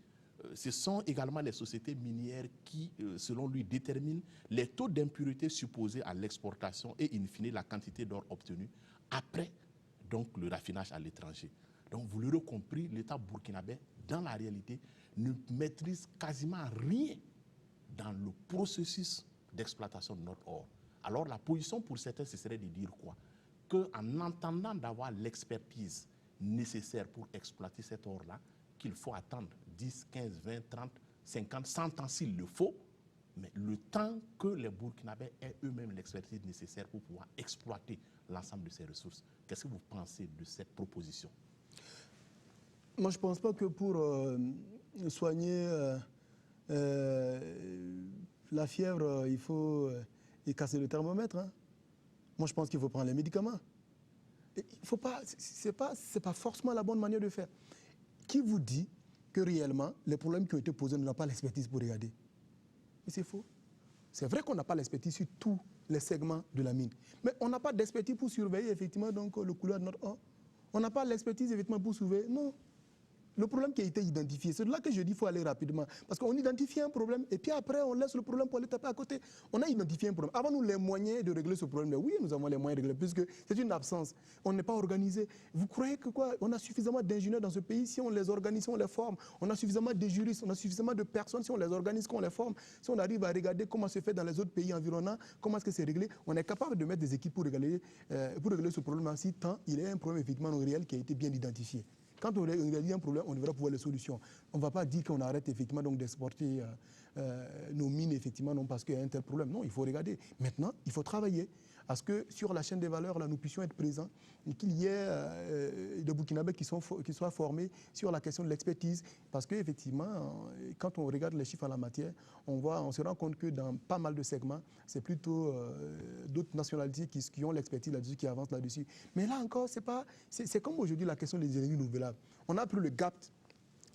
Ce sont également les sociétés minières qui, selon lui, déterminent les taux d'impureté supposés à l'exportation et, in fine, la quantité d'or obtenue après donc, le raffinage à l'étranger. Donc, vous l'aurez compris, l'État burkinabé, dans la réalité, ne maîtrise quasiment rien dans le processus d'exploitation de notre or. Alors, la position pour certains, ce serait de dire quoi? Qu'en attendant d'avoir l'expertise nécessaire pour exploiter cet or-là, qu'il faut attendre 10, 15, 20, 30, 50, 100 ans s'il le faut, mais le temps que les Burkinabés aient eux-mêmes l'expertise nécessaire pour pouvoir exploiter l'ensemble de ces ressources. Qu'est-ce que vous pensez de cette proposition? Moi, je ne pense pas que pour soigner la fièvre, il faut casser le thermomètre. Hein. Moi, je pense qu'il faut prendre les médicaments. Ce n'est pas forcément la bonne manière de faire. Qui vous dit que réellement, les problèmes qui ont été posés n'ont pas l'expertise pour regarder? Mais c'est faux. C'est vrai qu'on n'a pas l'expertise sur tous les segments de la mine. Mais on n'a pas d'expertise pour surveiller effectivement donc, le couleur de notre or. On n'a pas l'expertise effectivement pour surveiller. Non. Le problème qui a été identifié, c'est de là que je dis qu'il faut aller rapidement. Parce qu'on identifie un problème et puis après on laisse le problème pour aller taper à côté. On a identifié un problème. Avons-nous les moyens de régler ce problème? Oui, nous avons les moyens de régler, puisque c'est une absence. On n'est pas organisé. Vous croyez que quoi? On a suffisamment d'ingénieurs dans ce pays, si on les organise, si on les forme. On a suffisamment de juristes, on a suffisamment de personnes, si on les organise, qu'on les forme. Si on arrive à regarder comment se fait dans les autres pays environnants, comment est-ce que c'est réglé, on est capable de mettre des équipes pour régler ce problème-ci, tant il y a un problème effectivement réel qui a été bien identifié. Quand on réalise un problème, on devrait pouvoir les solutions. On ne va pas dire qu'on arrête effectivement d'exporter nos mines effectivement non parce qu'il y a un tel problème. Non, il faut regarder. Maintenant, il faut travailler à ce que sur la chaîne des valeurs, là, nous puissions être présents et qu'il y ait des Burkinabés qui soient formés sur la question de l'expertise. Parce qu'effectivement, quand on regarde les chiffres en la matière, on se rend compte que dans pas mal de segments, c'est plutôt d'autres nationalités qui ont l'expertise là-dessus, qui avancent là-dessus. Mais là encore, c'est comme aujourd'hui la question des énergies renouvelables. On a pris le gap,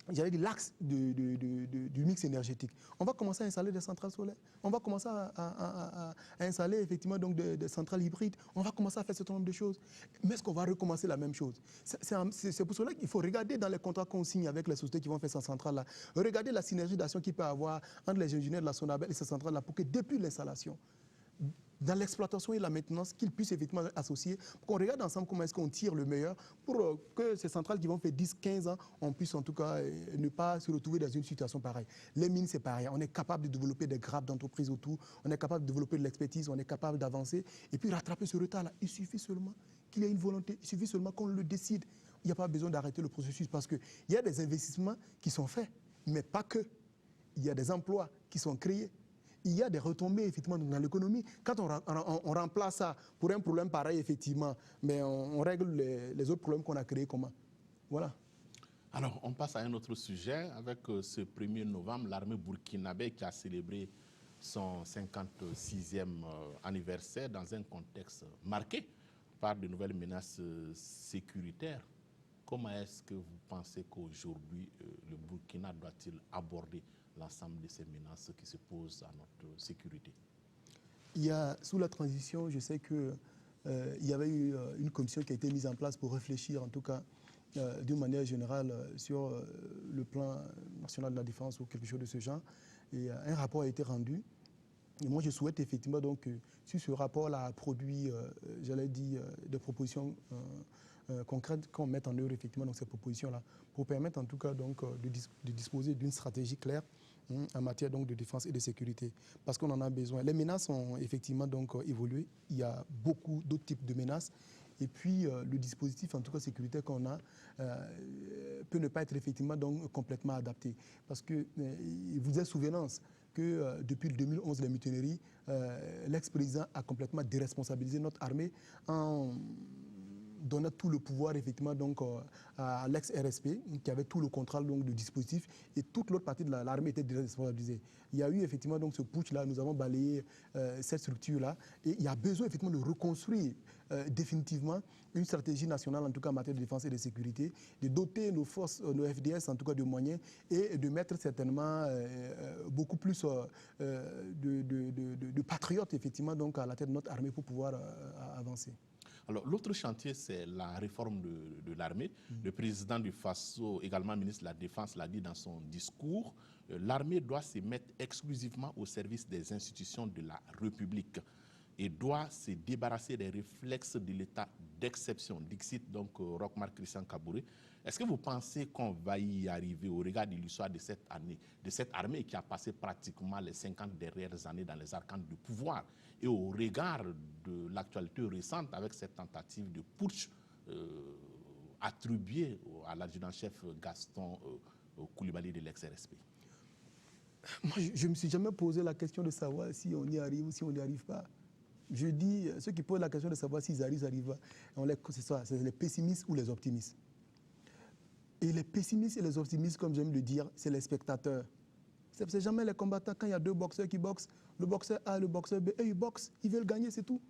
j'allais dire l'axe du mix énergétique. On va commencer à installer des centrales solaires. On va commencer à installer effectivement donc des centrales hybrides. On va commencer à faire ce certain nombre de choses. Mais est-ce qu'on va recommencer la même chose? C'est pour cela qu'il faut regarder dans les contrats qu'on signe avec les sociétés qui vont faire ces centrales-là. Regarder la synergie d'action qu'il peut y avoir entre les ingénieurs de la Sonabel et ces centrales-là pour que depuis l'installation, dans l'exploitation et la maintenance, qu'ils puissent effectivement associer, pour qu'on regarde ensemble comment est-ce qu'on tire le meilleur pour que ces centrales qui vont faire 10-15 ans, on puisse en tout cas ne pas se retrouver dans une situation pareille. Les mines, c'est pareil. On est capable de développer des grappes d'entreprise autour, on est capable de développer de l'expertise, on est capable d'avancer et puis rattraper ce retard-là. Il suffit seulement qu'il y ait une volonté, il suffit seulement qu'on le décide. Il n'y a pas besoin d'arrêter le processus parce qu'il y a des investissements qui sont faits, mais pas que. il y a des emplois qui sont créés. Il y a des retombées, effectivement, dans l'économie. Quand on remplace ça pour un problème pareil, effectivement, mais on règle les autres problèmes qu'on a créés, comment? Voilà. Alors, on passe à un autre sujet. Avec ce 1er novembre, l'armée burkinabé qui a célébré son 56e anniversaire dans un contexte marqué par de nouvelles menaces sécuritaires. Comment est-ce que vous pensez qu'aujourd'hui, le Burkina doit-il aborder l'ensemble de ces menaces qui se posent à notre sécurité? Il y a, sous la transition, je sais qu'il y avait eu une commission qui a été mise en place pour réfléchir, en tout cas, d'une manière générale, sur le plan national de la défense ou quelque chose de ce genre. Et un rapport a été rendu. Et moi, je souhaite effectivement donc, si ce rapport-là a produit, j'allais dire, des propositions concrètes, qu'on mette en œuvre effectivement donc, ces propositions-là, pour permettre en tout cas donc, de disposer d'une stratégie claire en matière donc, de défense et de sécurité. Parce qu'on en a besoin. Les menaces ont effectivement donc, évolué. Il y a beaucoup d'autres types de menaces. Et puis, le dispositif, en tout cas sécuritaire qu'on a, peut ne pas être effectivement donc, complètement adapté. Parce que vous avez souvenance que depuis le 2011, les mutineries, l'ex-président a complètement déresponsabilisé notre armée en donnant tout le pouvoir effectivement donc à l'ex-RSP qui avait tout le contrôle donc du dispositif et toute l'autre partie de l'armée était déresponsabilisée. Il y a eu effectivement donc ce putsch-là, nous avons balayé cette structure-là et il y a besoin effectivement de reconstruire définitivement une stratégie nationale en tout cas en matière de défense et de sécurité, de doter nos forces, nos FDS en tout cas de moyens et de mettre certainement beaucoup plus de patriotes effectivement donc à la tête de notre armée pour pouvoir avancer. Alors, l'autre chantier, c'est la réforme de l'armée. Le président du FASO, également ministre de la Défense, l'a dit dans son discours. L'armée doit se mettre exclusivement au service des institutions de la République et doit se débarrasser des réflexes de l'état d'exception. Dixit, donc, Rochmar Christian Kabouré. Est-ce que vous pensez qu'on va y arriver au regard de l'histoire de cette armée qui a passé pratiquement les 50 dernières années dans les arcanes du pouvoir et au regard de l'actualité récente avec cette tentative de putsch attribuée à l'adjudant-chef Gaston Coulibaly de l'ex-RSP? Moi, je ne me suis jamais posé la question de savoir si on y arrive ou si on n'y arrive pas. Je dis, ceux qui posent la question de savoir s'ils arrivent, c'est les pessimistes ou les optimistes. Et les pessimistes et les optimistes, comme j'aime le dire, c'est les spectateurs. C'est jamais les combattants. Quand il y a deux boxeurs qui boxent, le boxeur A et le boxeur B, eux, ils boxent, ils veulent gagner, c'est tout.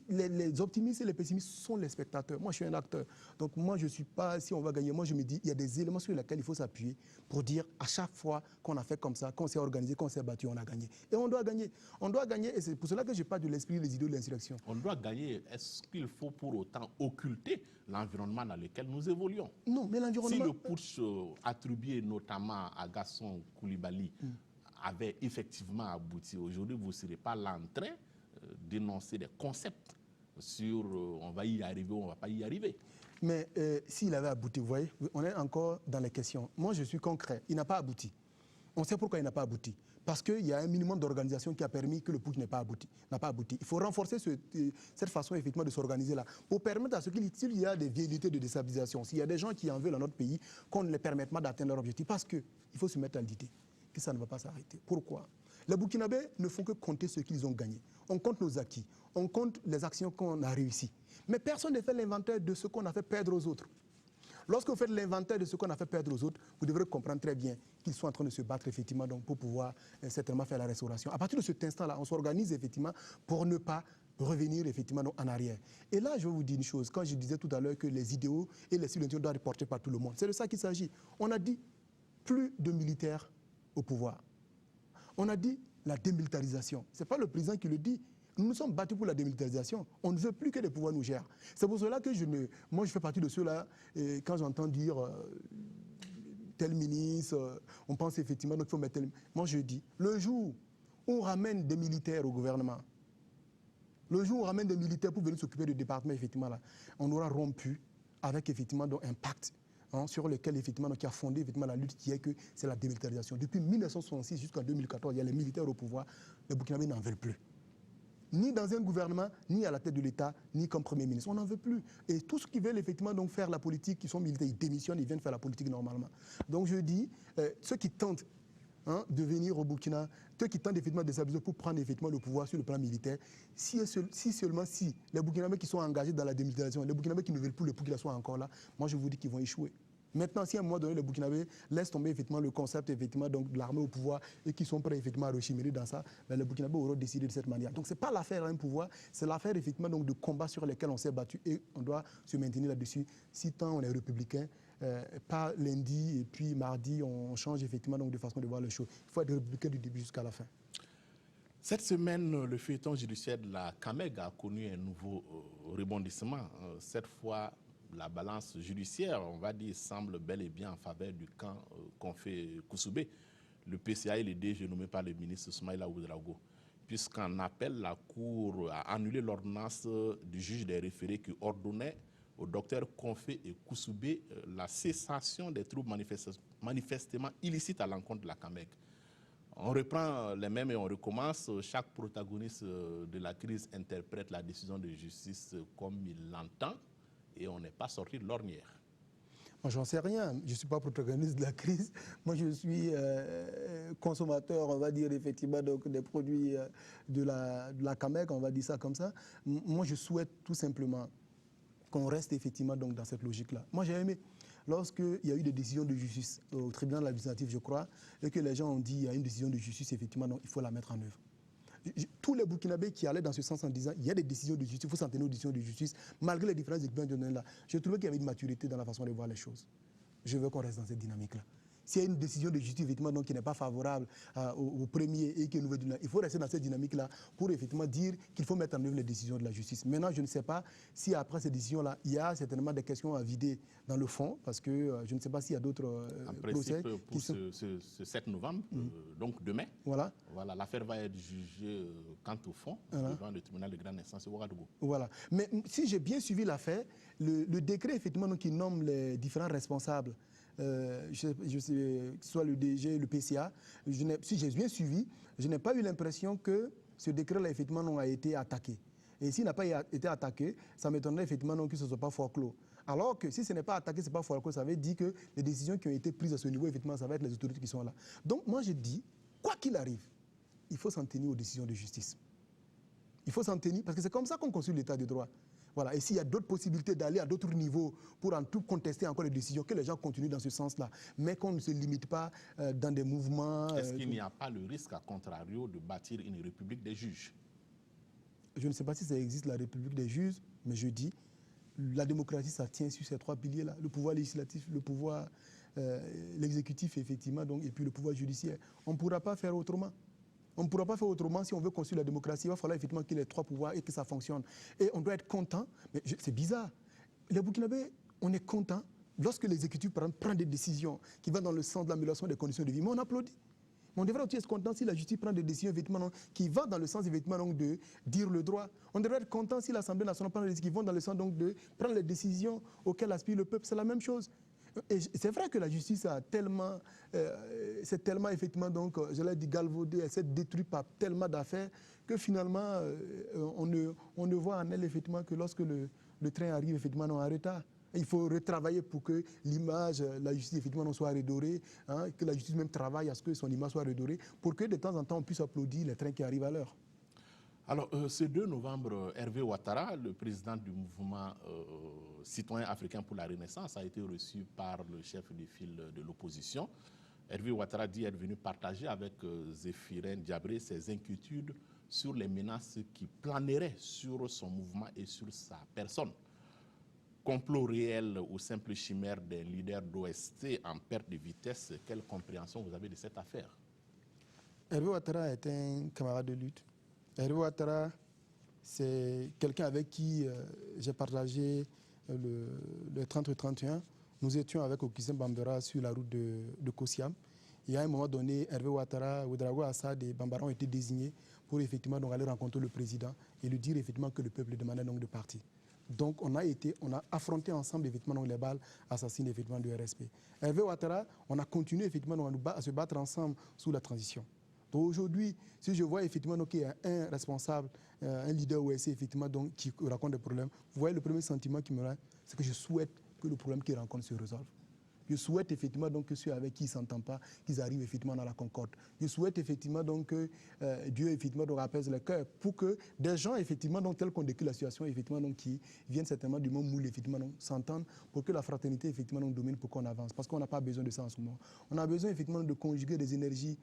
Les optimistes et les pessimistes sont les spectateurs. Moi, je suis un acteur. Donc, moi, je ne suis pas, si on va gagner, moi, je me dis, il y a des éléments sur lesquels il faut s'appuyer pour dire, à chaque fois qu'on a fait comme ça, qu'on s'est organisé, qu'on s'est battu, on a gagné. Et on doit gagner. On doit gagner, et c'est pour cela que je parle de l'esprit des idéaux de l'insurrection. On doit gagner. Est-ce qu'il faut pour autant occulter l'environnement dans lequel nous évoluons? Non, mais l'environnement... Si le putsch attribué notamment à Gaston Coulibaly avait effectivement abouti, aujourd'hui, vous ne serez pas là en train d'énoncer des concepts sur on va y arriver ou on ne va pas y arriver. Mais s'il avait abouti, vous voyez, on est encore dans les questions. Moi, je suis concret. Il n'a pas abouti. On sait pourquoi il n'a pas abouti. Parce qu'il y a un minimum d'organisation qui a permis que le putsch n'a pas abouti. Il faut renforcer cette façon effectivement de s'organiser là, pour permettre à ce qu'il y a des velléités de déstabilisation, s'il y a des gens qui en veulent dans notre pays, qu'on ne les permette pas d'atteindre leur objectif. Parce qu'il faut se mettre à l'idée que ça ne va pas s'arrêter. Pourquoi? Les Burkinabés ne font que compter ce qu'ils ont gagné. On compte nos acquis, on compte les actions qu'on a réussies. Mais personne ne fait l'inventaire de ce qu'on a fait perdre aux autres. Lorsque vous faites l'inventaire de ce qu'on a fait perdre aux autres, vous devrez comprendre très bien qu'ils sont en train de se battre effectivement donc, pour pouvoir certainement faire la restauration. À partir de cet instant-là, on s'organise effectivement pour ne pas revenir effectivement donc, en arrière. Et là, je vais vous dire une chose. Quand je disais tout à l'heure que les idéaux et les civilisations doivent être portés par tout le monde, c'est de ça qu'il s'agit. On a dit plus de militaires au pouvoir. On a dit la démilitarisation. Ce n'est pas le président qui le dit. Nous nous sommes battus pour la démilitarisation. On ne veut plus que les pouvoirs nous gèrent. C'est pour cela que moi, je fais partie de ceux-là, quand j'entends dire tel ministre, on pense effectivement qu'il faut mettre tel... Moi, je dis, le jour où on ramène des militaires au gouvernement, le jour où on ramène des militaires pour venir s'occuper du département, effectivement, là, on aura rompu avec effectivement donc, un pacte sur lequel effectivement qui a fondé effectivement la lutte qui est que c'est la démilitarisation. Depuis 1966 jusqu'en 2014, il y a les militaires au pouvoir, les Burkinabés n'en veulent plus. Ni dans un gouvernement, ni à la tête de l'État, ni comme Premier ministre. On n'en veut plus. Et tous ceux qui veulent effectivement donc faire la politique, qui sont militaires, ils démissionnent, ils viennent faire la politique normalement. Donc je dis, ceux qui tentent de venir au Burkina, ceux qui tentent effectivement de déstabiliser pour prendre effectivement le pouvoir sur le plan militaire, si les Burkinabés qui sont engagés dans la démilitarisation, les Burkinabés qui ne veulent plus le Burkina soient encore là, moi je vous dis qu'ils vont échouer. Maintenant, si à un moment donné, les Burkinabés laissent tomber effectivement le concept effectivement, donc, de l'armée au pouvoir et qui sont prêts effectivement à rechimérer dans ça, ben, les Burkinabés auront décidé de cette manière. Donc, ce n'est pas l'affaire d'un pouvoir, c'est l'affaire effectivement donc, de combats sur lesquels on s'est battu et on doit se maintenir là-dessus. Si tant on est républicain, pas lundi et puis mardi, on change effectivement donc, de façon de voir les choses. Il faut être républicain du début jusqu'à la fin. Cette semaine, le feuilleton judiciaire de la CAMEG a connu un nouveau rebondissement. Cette fois, la balance judiciaire, on va dire, semble bel et bien en faveur du camp qu'ont fait Koussoubé, le PCA et le DG nommé par le ministre Soumaïla Ouedraogo. Puisqu'en appel, la Cour a annulé l'ordonnance du juge des référés qui ordonnait au docteur Confé et Koussoubé la cessation des troubles manifestement illicites à l'encontre de la CAMEG. On reprend les mêmes et on recommence. Chaque protagoniste de la crise interprète la décision de justice comme il l'entend et on n'est pas sorti de l'ornière. Moi, j'en sais rien. Je ne suis pas protagoniste de la crise. Moi, je suis consommateur, on va dire, effectivement, donc, des produits de la CAMEG, on va dire ça comme ça. Moi, je souhaite tout simplement qu'on reste effectivement donc, dans cette logique-là. Moi, j'ai aimé. Lorsqu'il y a eu des décisions de justice au tribunal administratif, je crois, et que les gens ont dit qu'il y a une décision de justice, effectivement, donc, il faut la mettre en œuvre. Tous les Burkinabés qui allaient dans ce sens en disant il y a des décisions de justice, il faut s'en tenir aux décisions de justice, malgré les différences expériences là, je trouvais qu'il y avait une maturité dans la façon de voir les choses. Je veux qu'on reste dans cette dynamique-là. S'il y a une décision de justice effectivement, donc, qui n'est pas favorable au premier et qui est nouvelle, il faut rester dans cette dynamique-là pour effectivement dire qu'il faut mettre en œuvre les décisions de la justice. Maintenant, je ne sais pas si après ces décisions-là, il y a certainement des questions à vider dans le fond, parce que je ne sais pas s'il y a d'autres procès. Pour ce 7 novembre, donc demain, voilà, l'affaire va être jugée quant au fond devant le tribunal de grande instance de Ouagadougou. Voilà. Mais si j'ai bien suivi l'affaire, le décret effectivement, donc, qui nomme les différents responsables, je sais, soit le DG, le PCA, si j'ai bien suivi, je n'ai pas eu l'impression que ce décret-là, effectivement, a été attaqué. Et s'il n'a pas été attaqué, ça m'étonnerait effectivement que ce ne soit pas forclos. Alors que si ce n'est pas attaqué, ce n'est pas forclos, ça veut dire que les décisions qui ont été prises à ce niveau, effectivement, ça va être les autorités qui sont là. Donc moi, je dis, quoi qu'il arrive, il faut s'en tenir aux décisions de justice. Il faut s'en tenir, parce que c'est comme ça qu'on construit l'état de droit. Voilà. Et s'il y a d'autres possibilités d'aller à d'autres niveaux pour en tout contester encore les décisions, que les gens continuent dans ce sens-là, mais qu'on ne se limite pas dans des mouvements... Est-ce qu'il n'y a pas le risque, à contrario, de bâtir une république des juges? Je ne sais pas si ça existe, la république des juges, mais je dis, la démocratie, ça tient sur ces trois piliers-là. Le pouvoir législatif, le pouvoir, l'exécutif, effectivement, donc, et puis le pouvoir judiciaire. On ne pourra pas faire autrement. On ne pourra pas faire autrement si on veut construire la démocratie. Il va falloir effectivement qu'il y ait les trois pouvoirs et que ça fonctionne. Et on doit être content. Mais c'est bizarre. Les Burkinabés, on est content lorsque l'exécutif prend des décisions qui vont dans le sens de l'amélioration des conditions de vie. Mais on applaudit. Mais on devrait aussi être content si la justice prend des décisions effectivement, qui vont dans le sens effectivement, donc, de dire le droit. On devrait être content si l'Assemblée nationale prend des décisions qui vont dans le sens donc, de prendre les décisions auxquelles aspire le peuple. C'est la même chose. Et c'est vrai que la justice a tellement, c'est tellement effectivement, donc, je l'ai dit, galvaudée, elle s'est détruite par tellement d'affaires que finalement, on ne voit en elle effectivement que lorsque le train arrive effectivement en retard. Il faut retravailler pour que l'image, la justice effectivement soit redorée, hein, que la justice même travaille à ce que son image soit redorée, pour que de temps en temps on puisse applaudir les trains qui arrivent à l'heure. Alors, ce 2 novembre, Hervé Ouattara, le président du mouvement citoyen africain pour la Renaissance, a été reçu par le chef de file de l'opposition. Hervé Ouattara dit être venu partager avec Zéphirin Diabré ses inquiétudes sur les menaces qui planeraient sur son mouvement et sur sa personne. Complot réel ou simple chimère des leaders d'OST en perte de vitesse, quelle compréhension vous avez de cette affaire? Hervé Ouattara est un camarade de lutte. Hervé Ouattara, c'est quelqu'un avec qui j'ai partagé le 30-31. Nous étions avec Okissin Bambara sur la route de Kosiam. Et à un moment donné, Hervé Ouattara, Ouedraogo Assad et Bambara ont été désignés pour effectivement donc, aller rencontrer le président et lui dire effectivement que le peuple demandait donc de partir. Donc on a affronté ensemble effectivement donc, les balles assassines effectivement du RSP. Hervé Ouattara, on a continué effectivement à se battre ensemble sous la transition. Donc aujourd'hui, si je vois effectivement qu'il y a un responsable, un leader OSC effectivement donc, qui raconte des problèmes, vous voyez le premier sentiment qui me rend, c'est que je souhaite que le problème qu'il rencontre se résolve. Je souhaite effectivement donc que ceux avec qui ils ne s'entendent pas, qu'ils arrivent effectivement dans la concorde. Je souhaite effectivement donc que Dieu effectivement donc apaise le cœur pour que des gens effectivement donc tels qu'on décrit la situation effectivement donc qui viennent certainement du monde moule effectivement donc s'entendent pour que la fraternité effectivement donc domine pour qu'on avance. Parce qu'on n'a pas besoin de ça en ce moment. On a besoin effectivement de conjuguer des énergies,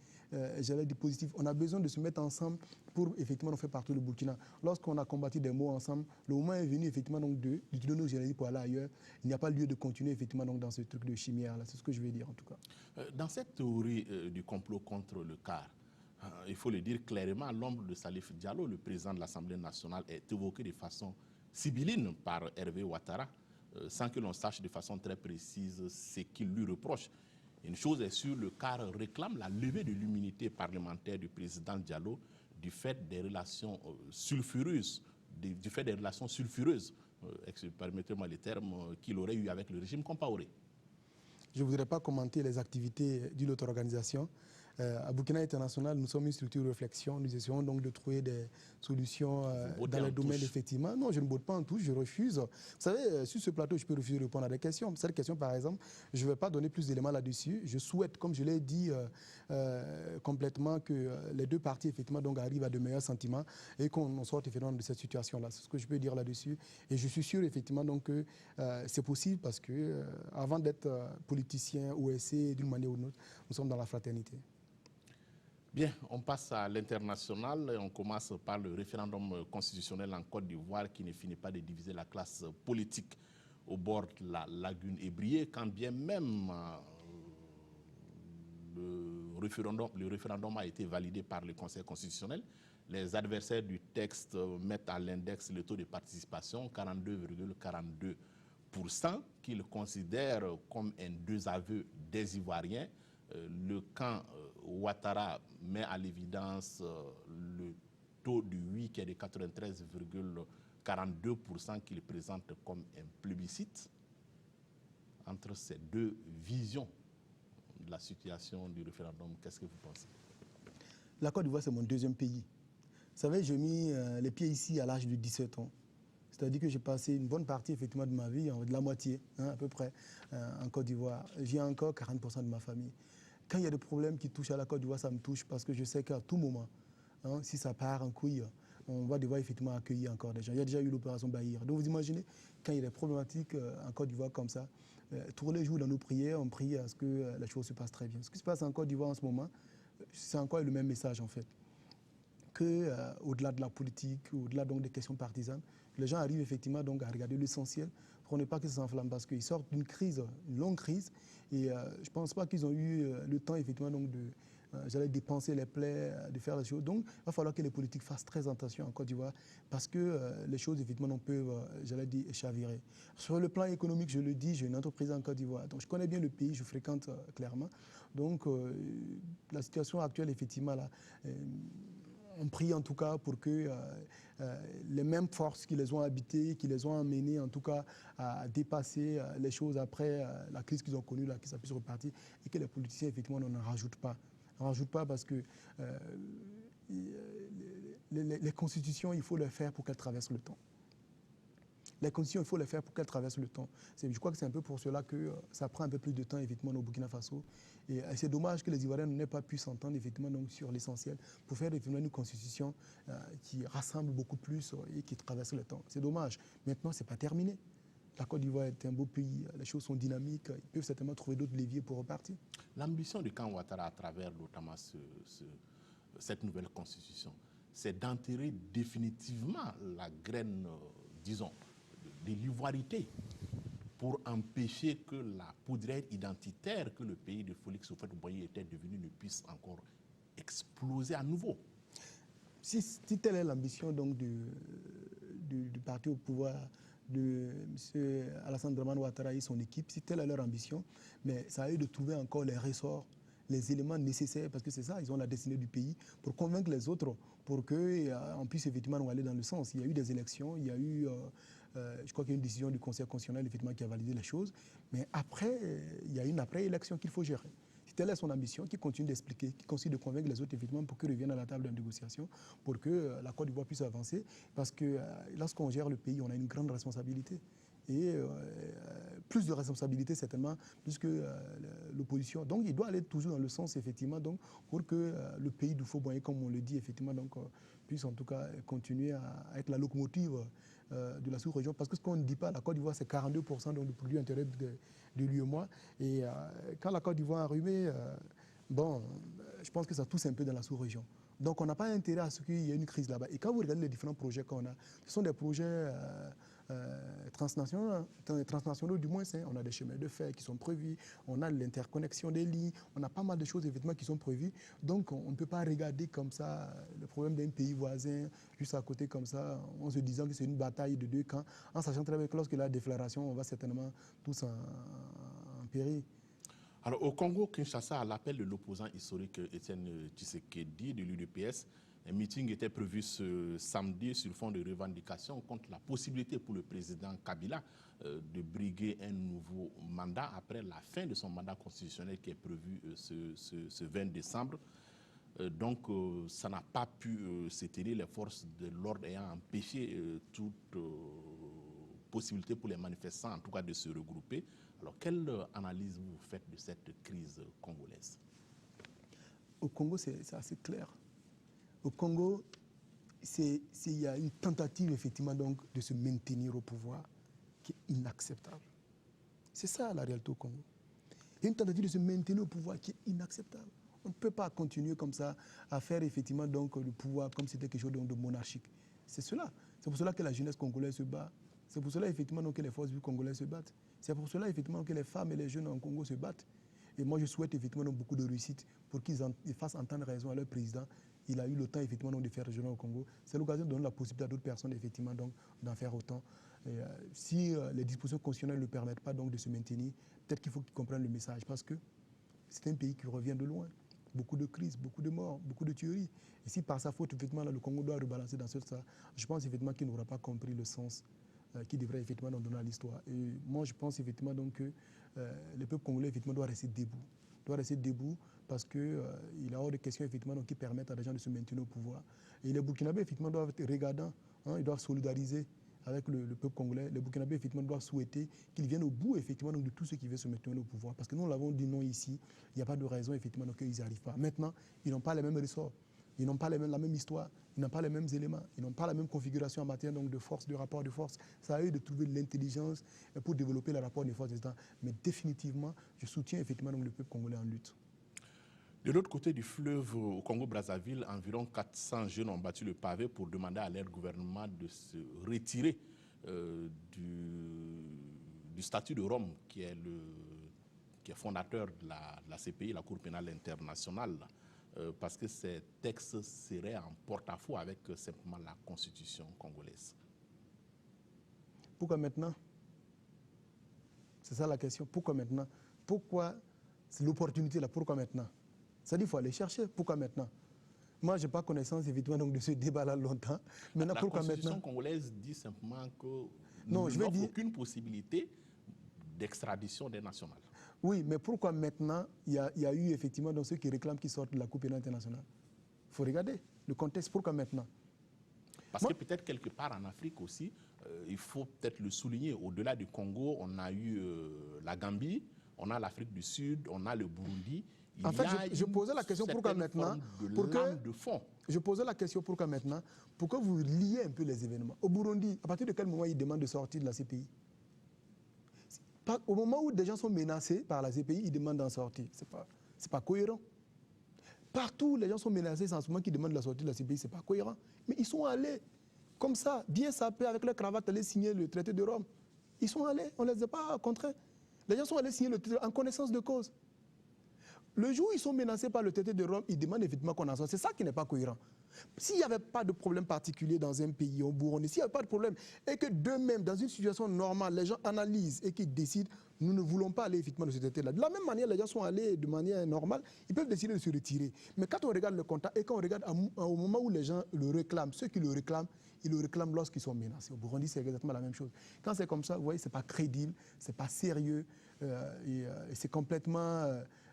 j'allais dire positives. On a besoin de se mettre ensemble pour effectivement nous faire partout le Burkina. Lorsqu'on a combattu des mots ensemble, le moment est venu effectivement donc d'utiliser nos énergies pour aller ailleurs. Il n'y a pas lieu de continuer effectivement donc dans ce truc de chimère là. C'est ce que je veux dire en tout cas. Dans cette théorie du complot contre le CAR, il faut le dire clairement, l'ombre de Salif Diallo, le président de l'Assemblée nationale, est évoqué de façon sibylline par Hervé Ouattara, sans que l'on sache de façon très précise ce qu'il lui reproche. Une chose est sûre, le CAR réclame la levée de l'immunité parlementaire du président Diallo du fait des relations sulfureuses, permettez-moi les termes, qu'il aurait eu avec le régime Compaoré. Je ne voudrais pas commenter les activités d'une autre organisation. À Burkina International, nous sommes une structure de réflexion. Nous essayons donc de trouver des solutions dans les domaines, effectivement. Non, je ne botte pas en touche, je refuse. Vous savez, sur ce plateau, je peux refuser de répondre à des questions. Cette question, par exemple, je ne vais pas donner plus d'éléments là-dessus. Je souhaite, comme je l'ai dit complètement, que les deux parties, effectivement, donc, arrivent à de meilleurs sentiments et qu'on sorte, effectivement, de cette situation-là. C'est ce que je peux dire là-dessus. Et je suis sûr, effectivement, donc, que c'est possible parce que, avant d'être politicien ou essayer d'une manière ou d'une autre, nous sommes dans la fraternité. Bien, on passe à l'international et on commence par le référendum constitutionnel en Côte d'Ivoire qui ne finit pas de diviser la classe politique au bord de la lagune ébriée, quand bien même le référendum a été validé par le Conseil constitutionnel. Les adversaires du texte mettent à l'index le taux de participation, 42,42%, qu'ils considèrent comme un désaveu des Ivoiriens. Le camp Ouattara met à l'évidence le taux du oui qui est de 93,42% qu'il présente comme un plébiscite. Entre ces deux visions de la situation du référendum, qu'est-ce que vous pensez? La Côte d'Ivoire, c'est mon deuxième pays. Vous savez, j'ai mis les pieds ici à l'âge de 17 ans. C'est-à-dire que j'ai passé une bonne partie effectivement de ma vie, de la moitié à peu près, en Côte d'Ivoire. J'ai encore 40% de ma famille. Quand il y a des problèmes qui touchent à la Côte d'Ivoire, ça me touche parce que je sais qu'à tout moment, si ça part en couille, on va devoir effectivement accueillir encore des gens. Il y a déjà eu l'opération Bahir. Donc vous imaginez, quand il y a des problématiques en Côte d'Ivoire comme ça, tous les jours dans nos prières, on prie à ce que la chose se passe très bien. Ce qui se passe en Côte d'Ivoire en ce moment, c'est encore le même message en fait. Qu'au-delà de la politique, au-delà donc des questions partisanes, les gens arrivent effectivement donc à regarder l'essentiel pour ne pas que ça s'enflamme parce qu'ils sortent d'une crise, une longue crise, et je ne pense pas qu'ils ont eu le temps effectivement donc de dépenser les plaies, de faire les choses. Donc il va falloir que les politiques fassent très attention en Côte d'Ivoire parce que les choses effectivement peuvent, chavirer. Sur le plan économique, je le dis, j'ai une entreprise en Côte d'Ivoire, donc je connais bien le pays, je fréquente clairement. Donc la situation actuelle effectivement là. On prie en tout cas pour que les mêmes forces qui les ont habités, qui les ont amenés en tout cas à dépasser les choses après la crise qu'ils ont connue, là, que ça puisse repartir et que les politiciens effectivement n'en rajoutent pas. On ne rajoute pas parce que les constitutions, il faut les faire pour qu'elles traversent le temps. Les conditions, il faut les faire pour qu'elles traversent le temps. Je crois que c'est un peu pour cela que ça prend un peu plus de temps, effectivement, au Burkina Faso. Et c'est dommage que les Ivoiriens n'aient pas pu s'entendre, effectivement, donc, sur l'essentiel pour faire, effectivement, une constitution qui rassemble beaucoup plus et qui traverse le temps. C'est dommage. Maintenant, ce n'est pas terminé. La Côte d'Ivoire est un beau pays, les choses sont dynamiques, ils peuvent certainement trouver d'autres leviers pour repartir. L'ambition du camp Ouattara à travers notamment cette nouvelle constitution, c'est d'enterrer définitivement la graine, disons, de l'ivoirité pour empêcher que la poudrière identitaire que le pays de Félix Houphouët-Boigny était devenu ne puisse encore exploser à nouveau. Si telle est l'ambition donc du parti au pouvoir de M. Alassane Dramane Ouattara et son équipe, si telle est leur ambition, mais ça a eu de trouver encore les ressorts, les éléments nécessaires, parce que c'est ça, ils ont la destinée du pays, pour convaincre les autres, pour qu'on puisse effectivement aller dans le sens. Il y a eu des élections, il y a eu, je crois qu'il y a une décision du Conseil constitutionnel effectivement qui a validé les choses, mais après, il y a une après-élection qu'il faut gérer. Si telle est son ambition, qui continue d'expliquer, qui continue de convaincre les autres effectivement pour qu'ils reviennent à la table de négociation, pour que la Côte d'Ivoire puisse avancer, parce que lorsqu'on gère le pays, on a une grande responsabilité. et plus de responsabilité certainement, plus que l'opposition. Donc il doit aller toujours dans le sens, effectivement, donc, pour que le pays du Faux-Boigné, comme on le dit, effectivement, donc, puisse en tout cas continuer à être la locomotive de la sous-région. Parce que ce qu'on ne dit pas, la Côte d'Ivoire, c'est 42% donc, du produit intérieur de l'UEMOA. Et quand la Côte d'Ivoire a arrivé, bon, je pense que ça touche un peu dans la sous-région. Donc on n'a pas intérêt à ce qu'il y ait une crise là-bas. Et quand vous regardez les différents projets qu'on a, ce sont des projets transnationaux du moins. On a des chemins de fer qui sont prévus, on a l'interconnexion des lignes, on a pas mal de choses évidemment qui sont prévues. Donc on ne peut pas regarder comme ça le problème d'un pays voisin juste à côté comme ça, en se disant que c'est une bataille de deux camps, en sachant très bien que lorsqu'il y a la déflagration, on va certainement tous en périr. Alors, au Congo-Kinshasa, à l'appel de l'opposant historique Étienne Tshisekedi de l'UDPS, un meeting était prévu ce samedi sur fond de revendications contre la possibilité pour le président Kabila de briguer un nouveau mandat après la fin de son mandat constitutionnel qui est prévu ce 20 décembre. Donc, ça n'a pas pu s'ételer, les forces de l'ordre ayant empêché toute possibilité pour les manifestants, en tout cas, de se regrouper. Alors, quelle analyse vous faites de cette crise congolaise? Au Congo, c'est assez clair. Au Congo, il y a une tentative, effectivement, donc, de se maintenir au pouvoir qui est inacceptable. C'est ça, la réalité au Congo. Il y a une tentative de se maintenir au pouvoir qui est inacceptable. On ne peut pas continuer comme ça à faire, effectivement, donc, le pouvoir comme si c'était quelque chose de monarchique. C'est cela. C'est pour cela que la jeunesse congolaise se bat. C'est pour cela, effectivement, donc, que les forces vives congolaises se battent. C'est pour cela, effectivement, que les femmes et les jeunes en Congo se battent. Et moi, je souhaite, effectivement, donc, beaucoup de réussite pour qu'ils fassent entendre raison à leur président. Il a eu le temps, effectivement, donc, de faire régional au Congo. C'est l'occasion de donner la possibilité à d'autres personnes, effectivement, donc, d'en faire autant. Et, si les dispositions constitutionnelles ne le permettent pas donc, de se maintenir, peut-être qu'il faut qu'ils comprennent le message. Parce que c'est un pays qui revient de loin. Beaucoup de crises, beaucoup de morts, beaucoup de tueries. Et si par sa faute, effectivement, là, le Congo doit rebalancer dans ce sens, je pense effectivement qu'il n'aura pas compris le sens qu'il devrait effectivement donc, donner à l'histoire. Et moi, je pense effectivement donc, que le peuple congolais effectivement, doit rester debout. Doit rester debout parce qu'il a hors de questions effectivement, donc, qui permettent à des gens de se maintenir au pouvoir. Et les Burkinabés effectivement, doivent être regardants, hein, ils doivent solidariser avec le peuple congolais. Les Burkinabés effectivement, doivent souhaiter qu'ils viennent au bout effectivement, donc, de tout ce qui veut se maintenir au pouvoir. Parce que nous l'avons dit non ici, il n'y a pas de raison effectivement, qu'ils n'y arrivent pas. Maintenant, ils n'ont pas les mêmes ressorts. Ils n'ont pas la même histoire, ils n'ont pas les mêmes éléments, ils n'ont pas la même configuration en matière donc, de force, de rapport de force. C'est à eux de trouver de l'intelligence pour développer le rapport de force, etc. Mais définitivement, je soutiens effectivement donc, le peuple congolais en lutte. De l'autre côté du fleuve, au Congo-Brazzaville, environ 400 jeunes ont battu le pavé pour demander à leur gouvernement de se retirer du statut de Rome, qui est fondateur de la CPI, la Cour pénale internationale. Parce que ces textes seraient en porte-à-faux avec simplement la constitution congolaise. Pourquoi maintenant? C'est ça la question. Pourquoi maintenant? Pourquoi c'est l'opportunité là? Pourquoi maintenant? Ça dit qu'il faut aller chercher. Pourquoi maintenant? Moi, je n'ai pas connaissance évidemment donc, de ce débat-là longtemps. Maintenant, pourquoi maintenant? La constitution congolaise dit simplement que non, je n'offre aucune possibilité d'extradition des nationales. Oui, mais pourquoi maintenant il y a eu effectivement donc, ceux qui réclament qu'ils sortent de la Cour pénale internationale? Il faut regarder le contexte. Pourquoi maintenant? Parce que peut-être quelque part en Afrique aussi, il faut peut-être le souligner, au-delà du Congo, on a eu la Gambie, on a l'Afrique du Sud, on a le Burundi. En fait, je posais la question pourquoi maintenant de fond. Je posais la question pourquoi maintenant? Pourquoi vous liez un peu les événements? Au Burundi, à partir de quel moment ils demandent de sortir de la CPI? Au moment où des gens sont menacés par la CPI, ils demandent d'en sortir. C'est pas cohérent. Partout, les gens sont menacés, c'est en ce moment qu'ils demandent la sortie de la CPI, c'est pas cohérent. Mais ils sont allés, comme ça, bien sapés, avec leur cravate, aller signer le traité de Rome. Ils sont allés, on ne les a pas contraints. Les gens sont allés signer le traité en connaissance de cause. Le jour où ils sont menacés par le traité de Rome, ils demandent effectivement qu'on en sorte. C'est ça qui n'est pas cohérent. S'il n'y avait pas de problème particulier dans un pays, au Burundi, s'il n'y avait pas de problème, et que d'eux-mêmes, dans une situation normale, les gens analysent et qu'ils décident, nous ne voulons pas aller effectivement de ce traité-là. De la même manière, les gens sont allés de manière normale, ils peuvent décider de se retirer. Mais quand on regarde le contact et quand on regarde au moment où les gens le réclament, ceux qui le réclament, ils le réclament lorsqu'ils sont menacés. Au Burundi, c'est exactement la même chose. Quand c'est comme ça, vous voyez, ce n'est pas crédible, ce n'est pas sérieux, et c'est complètement,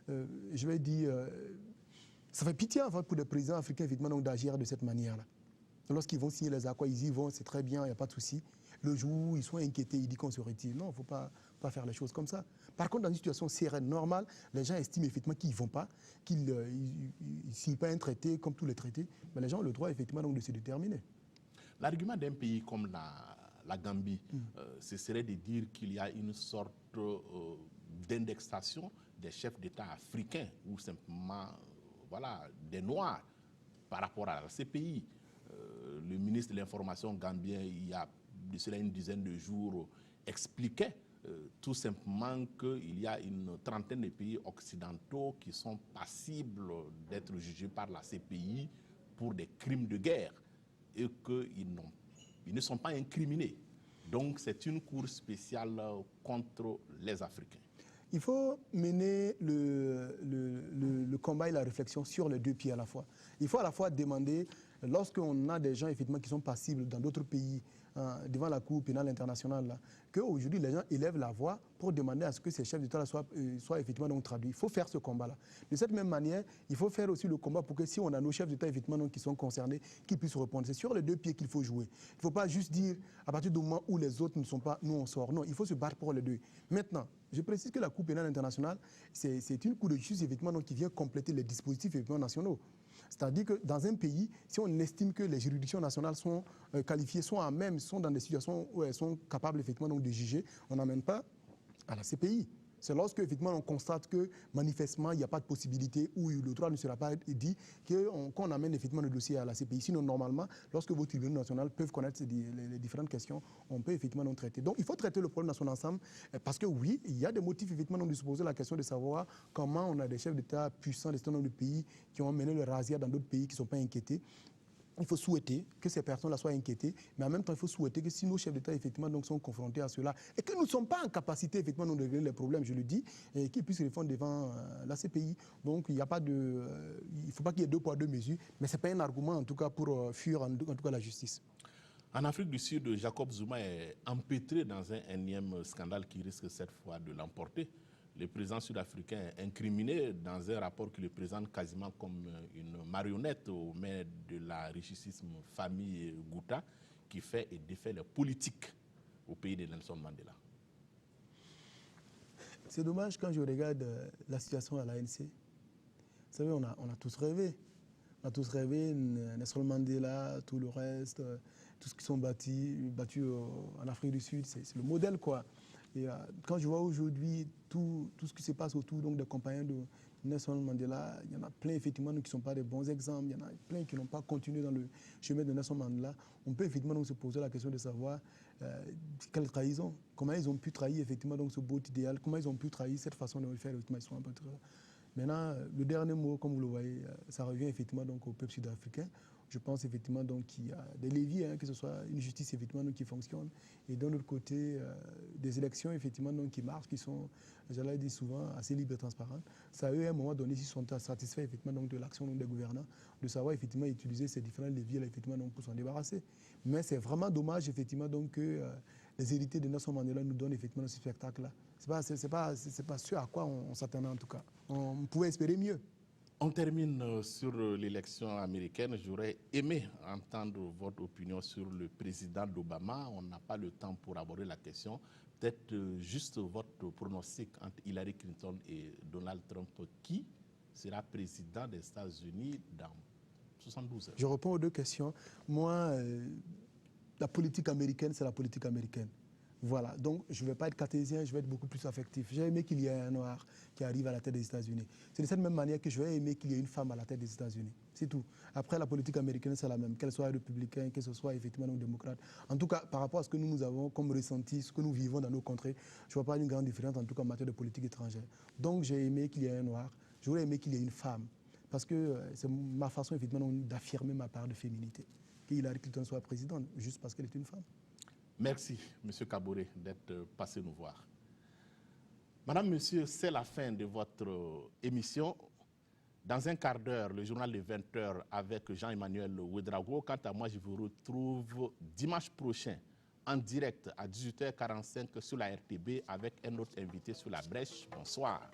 je vais dire, ça fait pitié en fait, pour les présidents africains d'agir de cette manière-là. Lorsqu'ils vont signer les accords, ils y vont, c'est très bien, il n'y a pas de souci. le jour où ils sont inquiétés, ils disent qu'on se retire. Non, il ne faut pas faire les choses comme ça. Par contre, dans une situation sereine, normale, les gens estiment effectivement qu'ils ne vont pas, qu'ils signent pas un traité comme tous les traités, mais les gens ont le droit effectivement donc, de se déterminer. L'argument d'un pays comme la Gambie, ce serait de dire qu'il y a une sorte d'indexation des chefs d'État africains ou simplement voilà, des Noirs par rapport à ces pays. Le ministre de l'Information gambien, il y a de cela une dizaine de jours, expliquait tout simplement qu'il y a une trentaine de pays occidentaux qui sont passibles d'être jugés par la CPI pour des crimes de guerre et qu'ils ne sont pas incriminés. Donc c'est une cour spéciale contre les Africains. Il faut mener le combat et la réflexion sur les deux pieds à la fois. Il faut à la fois demander, lorsqu'on a des gens effectivement qui sont passibles dans d'autres pays, devant la Cour pénale internationale, qu'aujourd'hui les gens élèvent la voix pour demander à ce que ces chefs d'État soient effectivement donc traduits. Il faut faire ce combat-là. De cette même manière, il faut faire aussi le combat pour que si on a nos chefs d'État effectivement donc, qui sont concernés, qu'ils puissent répondre. C'est sur les deux pieds qu'il faut jouer. Il ne faut pas juste dire à partir du moment où les autres ne sont pas, nous on sort. Non, il faut se battre pour les deux. Maintenant, je précise que la Cour pénale internationale, c'est une cour de justice effectivement donc, qui vient compléter les dispositifs effectivement nationaux. C'est-à-dire que dans un pays, si on estime que les juridictions nationales sont qualifiées, sont à même, sont dans des situations où elles sont capables effectivement donc, de juger, on n'amène pas à la CPI. C'est lorsque effectivement on constate que manifestement il n'y a pas de possibilité ou le droit ne sera pas dit qu'on amène effectivement le dossier à la CPI. Sinon normalement, lorsque vos tribunaux nationaux peuvent connaître les différentes questions, on peut effectivement donc traiter. Donc il faut traiter le problème dans son ensemble parce que oui, il y a des motifs effectivement donc, de se poser la question de savoir comment on a des chefs d'État puissants dans de pays qui ont mené le razzia dans d'autres pays qui ne sont pas inquiétés. Il faut souhaiter que ces personnes-là soient inquiétées, mais en même temps, il faut souhaiter que si nos chefs d'État effectivement donc, sont confrontés à cela et que nous ne sommes pas en capacité effectivement de régler les problèmes, je le dis, et qu'ils puissent répondre devant la CPI. Donc, il n'y a pas de, il ne faut pas qu'il y ait deux poids deux mesures, mais ce n'est pas un argument en tout cas pour fuir en tout cas la justice. En Afrique du Sud, Jacob Zuma est empêtré dans un énième scandale qui risque cette fois de l'emporter. Le président sud-africain est incriminé dans un rapport qui le présente quasiment comme une marionnette aux mains de la richissime famille Gouta qui fait et défait les politiques au pays de Nelson Mandela. C'est dommage quand je regarde la situation à l'ANC. Vous savez, on a tous rêvé. On a tous rêvé, Nelson Mandela, tout le reste, tout ce qui sont battus en Afrique du Sud, c'est le modèle quoi. Et quand je vois aujourd'hui tout ce qui se passe autour donc, des compagnons de Nelson Mandela, il y en a plein effectivement qui ne sont pas des bons exemples, il y en a plein qui n'ont pas continué dans le chemin de Nelson Mandela. On peut effectivement donc, se poser la question de savoir quelle trahison, comment ils ont pu trahir effectivement donc, ce beau idéal, comment ils ont pu trahir cette façon de le faire. Ils sont un peu trop... Maintenant, le dernier mot, comme vous le voyez, ça revient effectivement donc, au peuple sud-africain. Je pense effectivement donc qu'il y a des leviers, que ce soit une justice effectivement donc, qui fonctionne, et d'un autre côté, des élections effectivement donc, qui marchent, qui sont, j'allais dire souvent, assez libres et transparentes. Ça a eu à un moment donné, s'ils sont satisfaits effectivement donc, de l'action des gouvernants, de savoir effectivement utiliser ces différents leviers là, effectivement donc, pour s'en débarrasser. Mais c'est vraiment dommage effectivement donc que les héritiers de Nelson Mandela nous donnent effectivement ce spectacle-là. C'est pas ce à quoi on s'attendait en tout cas. On pouvait espérer mieux. On termine sur l'élection américaine. J'aurais aimé entendre votre opinion sur le président d'Obama. On n'a pas le temps pour aborder la question. Peut-être juste votre pronostic entre Hillary Clinton et Donald Trump. Qui sera président des États-Unis dans 72 heures? Je réponds aux deux questions. Moi, la politique américaine, c'est la politique américaine. Voilà, donc je ne vais pas être cartésien, je vais être beaucoup plus affectif. J'ai aimé qu'il y ait un noir qui arrive à la tête des États-Unis. C'est de cette même manière que je vais aimer qu'il y ait une femme à la tête des États-Unis. C'est tout. Après, la politique américaine, c'est la même, qu'elle soit républicaine, qu'elle soit effectivement démocrate. En tout cas, par rapport à ce que nous avons comme ressenti, ce que nous vivons dans nos contrées, je ne vois pas une grande différence, en tout cas en matière de politique étrangère. Donc j'ai aimé qu'il y ait un noir, j'aurais aimé qu'il y ait une femme, parce que c'est ma façon effectivement d'affirmer ma part de féminité. Que Hillary Clinton soit présidente, juste parce qu'elle est une femme. Merci, M. Kaboré, d'être passé nous voir. Madame, Monsieur, c'est la fin de votre émission. Dans un quart d'heure, le journal de 20h avec Jean-Emmanuel Ouedraogo. Quant à moi, je vous retrouve dimanche prochain en direct à 18h45 sur la RTB avec un autre invité sur la brèche. Bonsoir.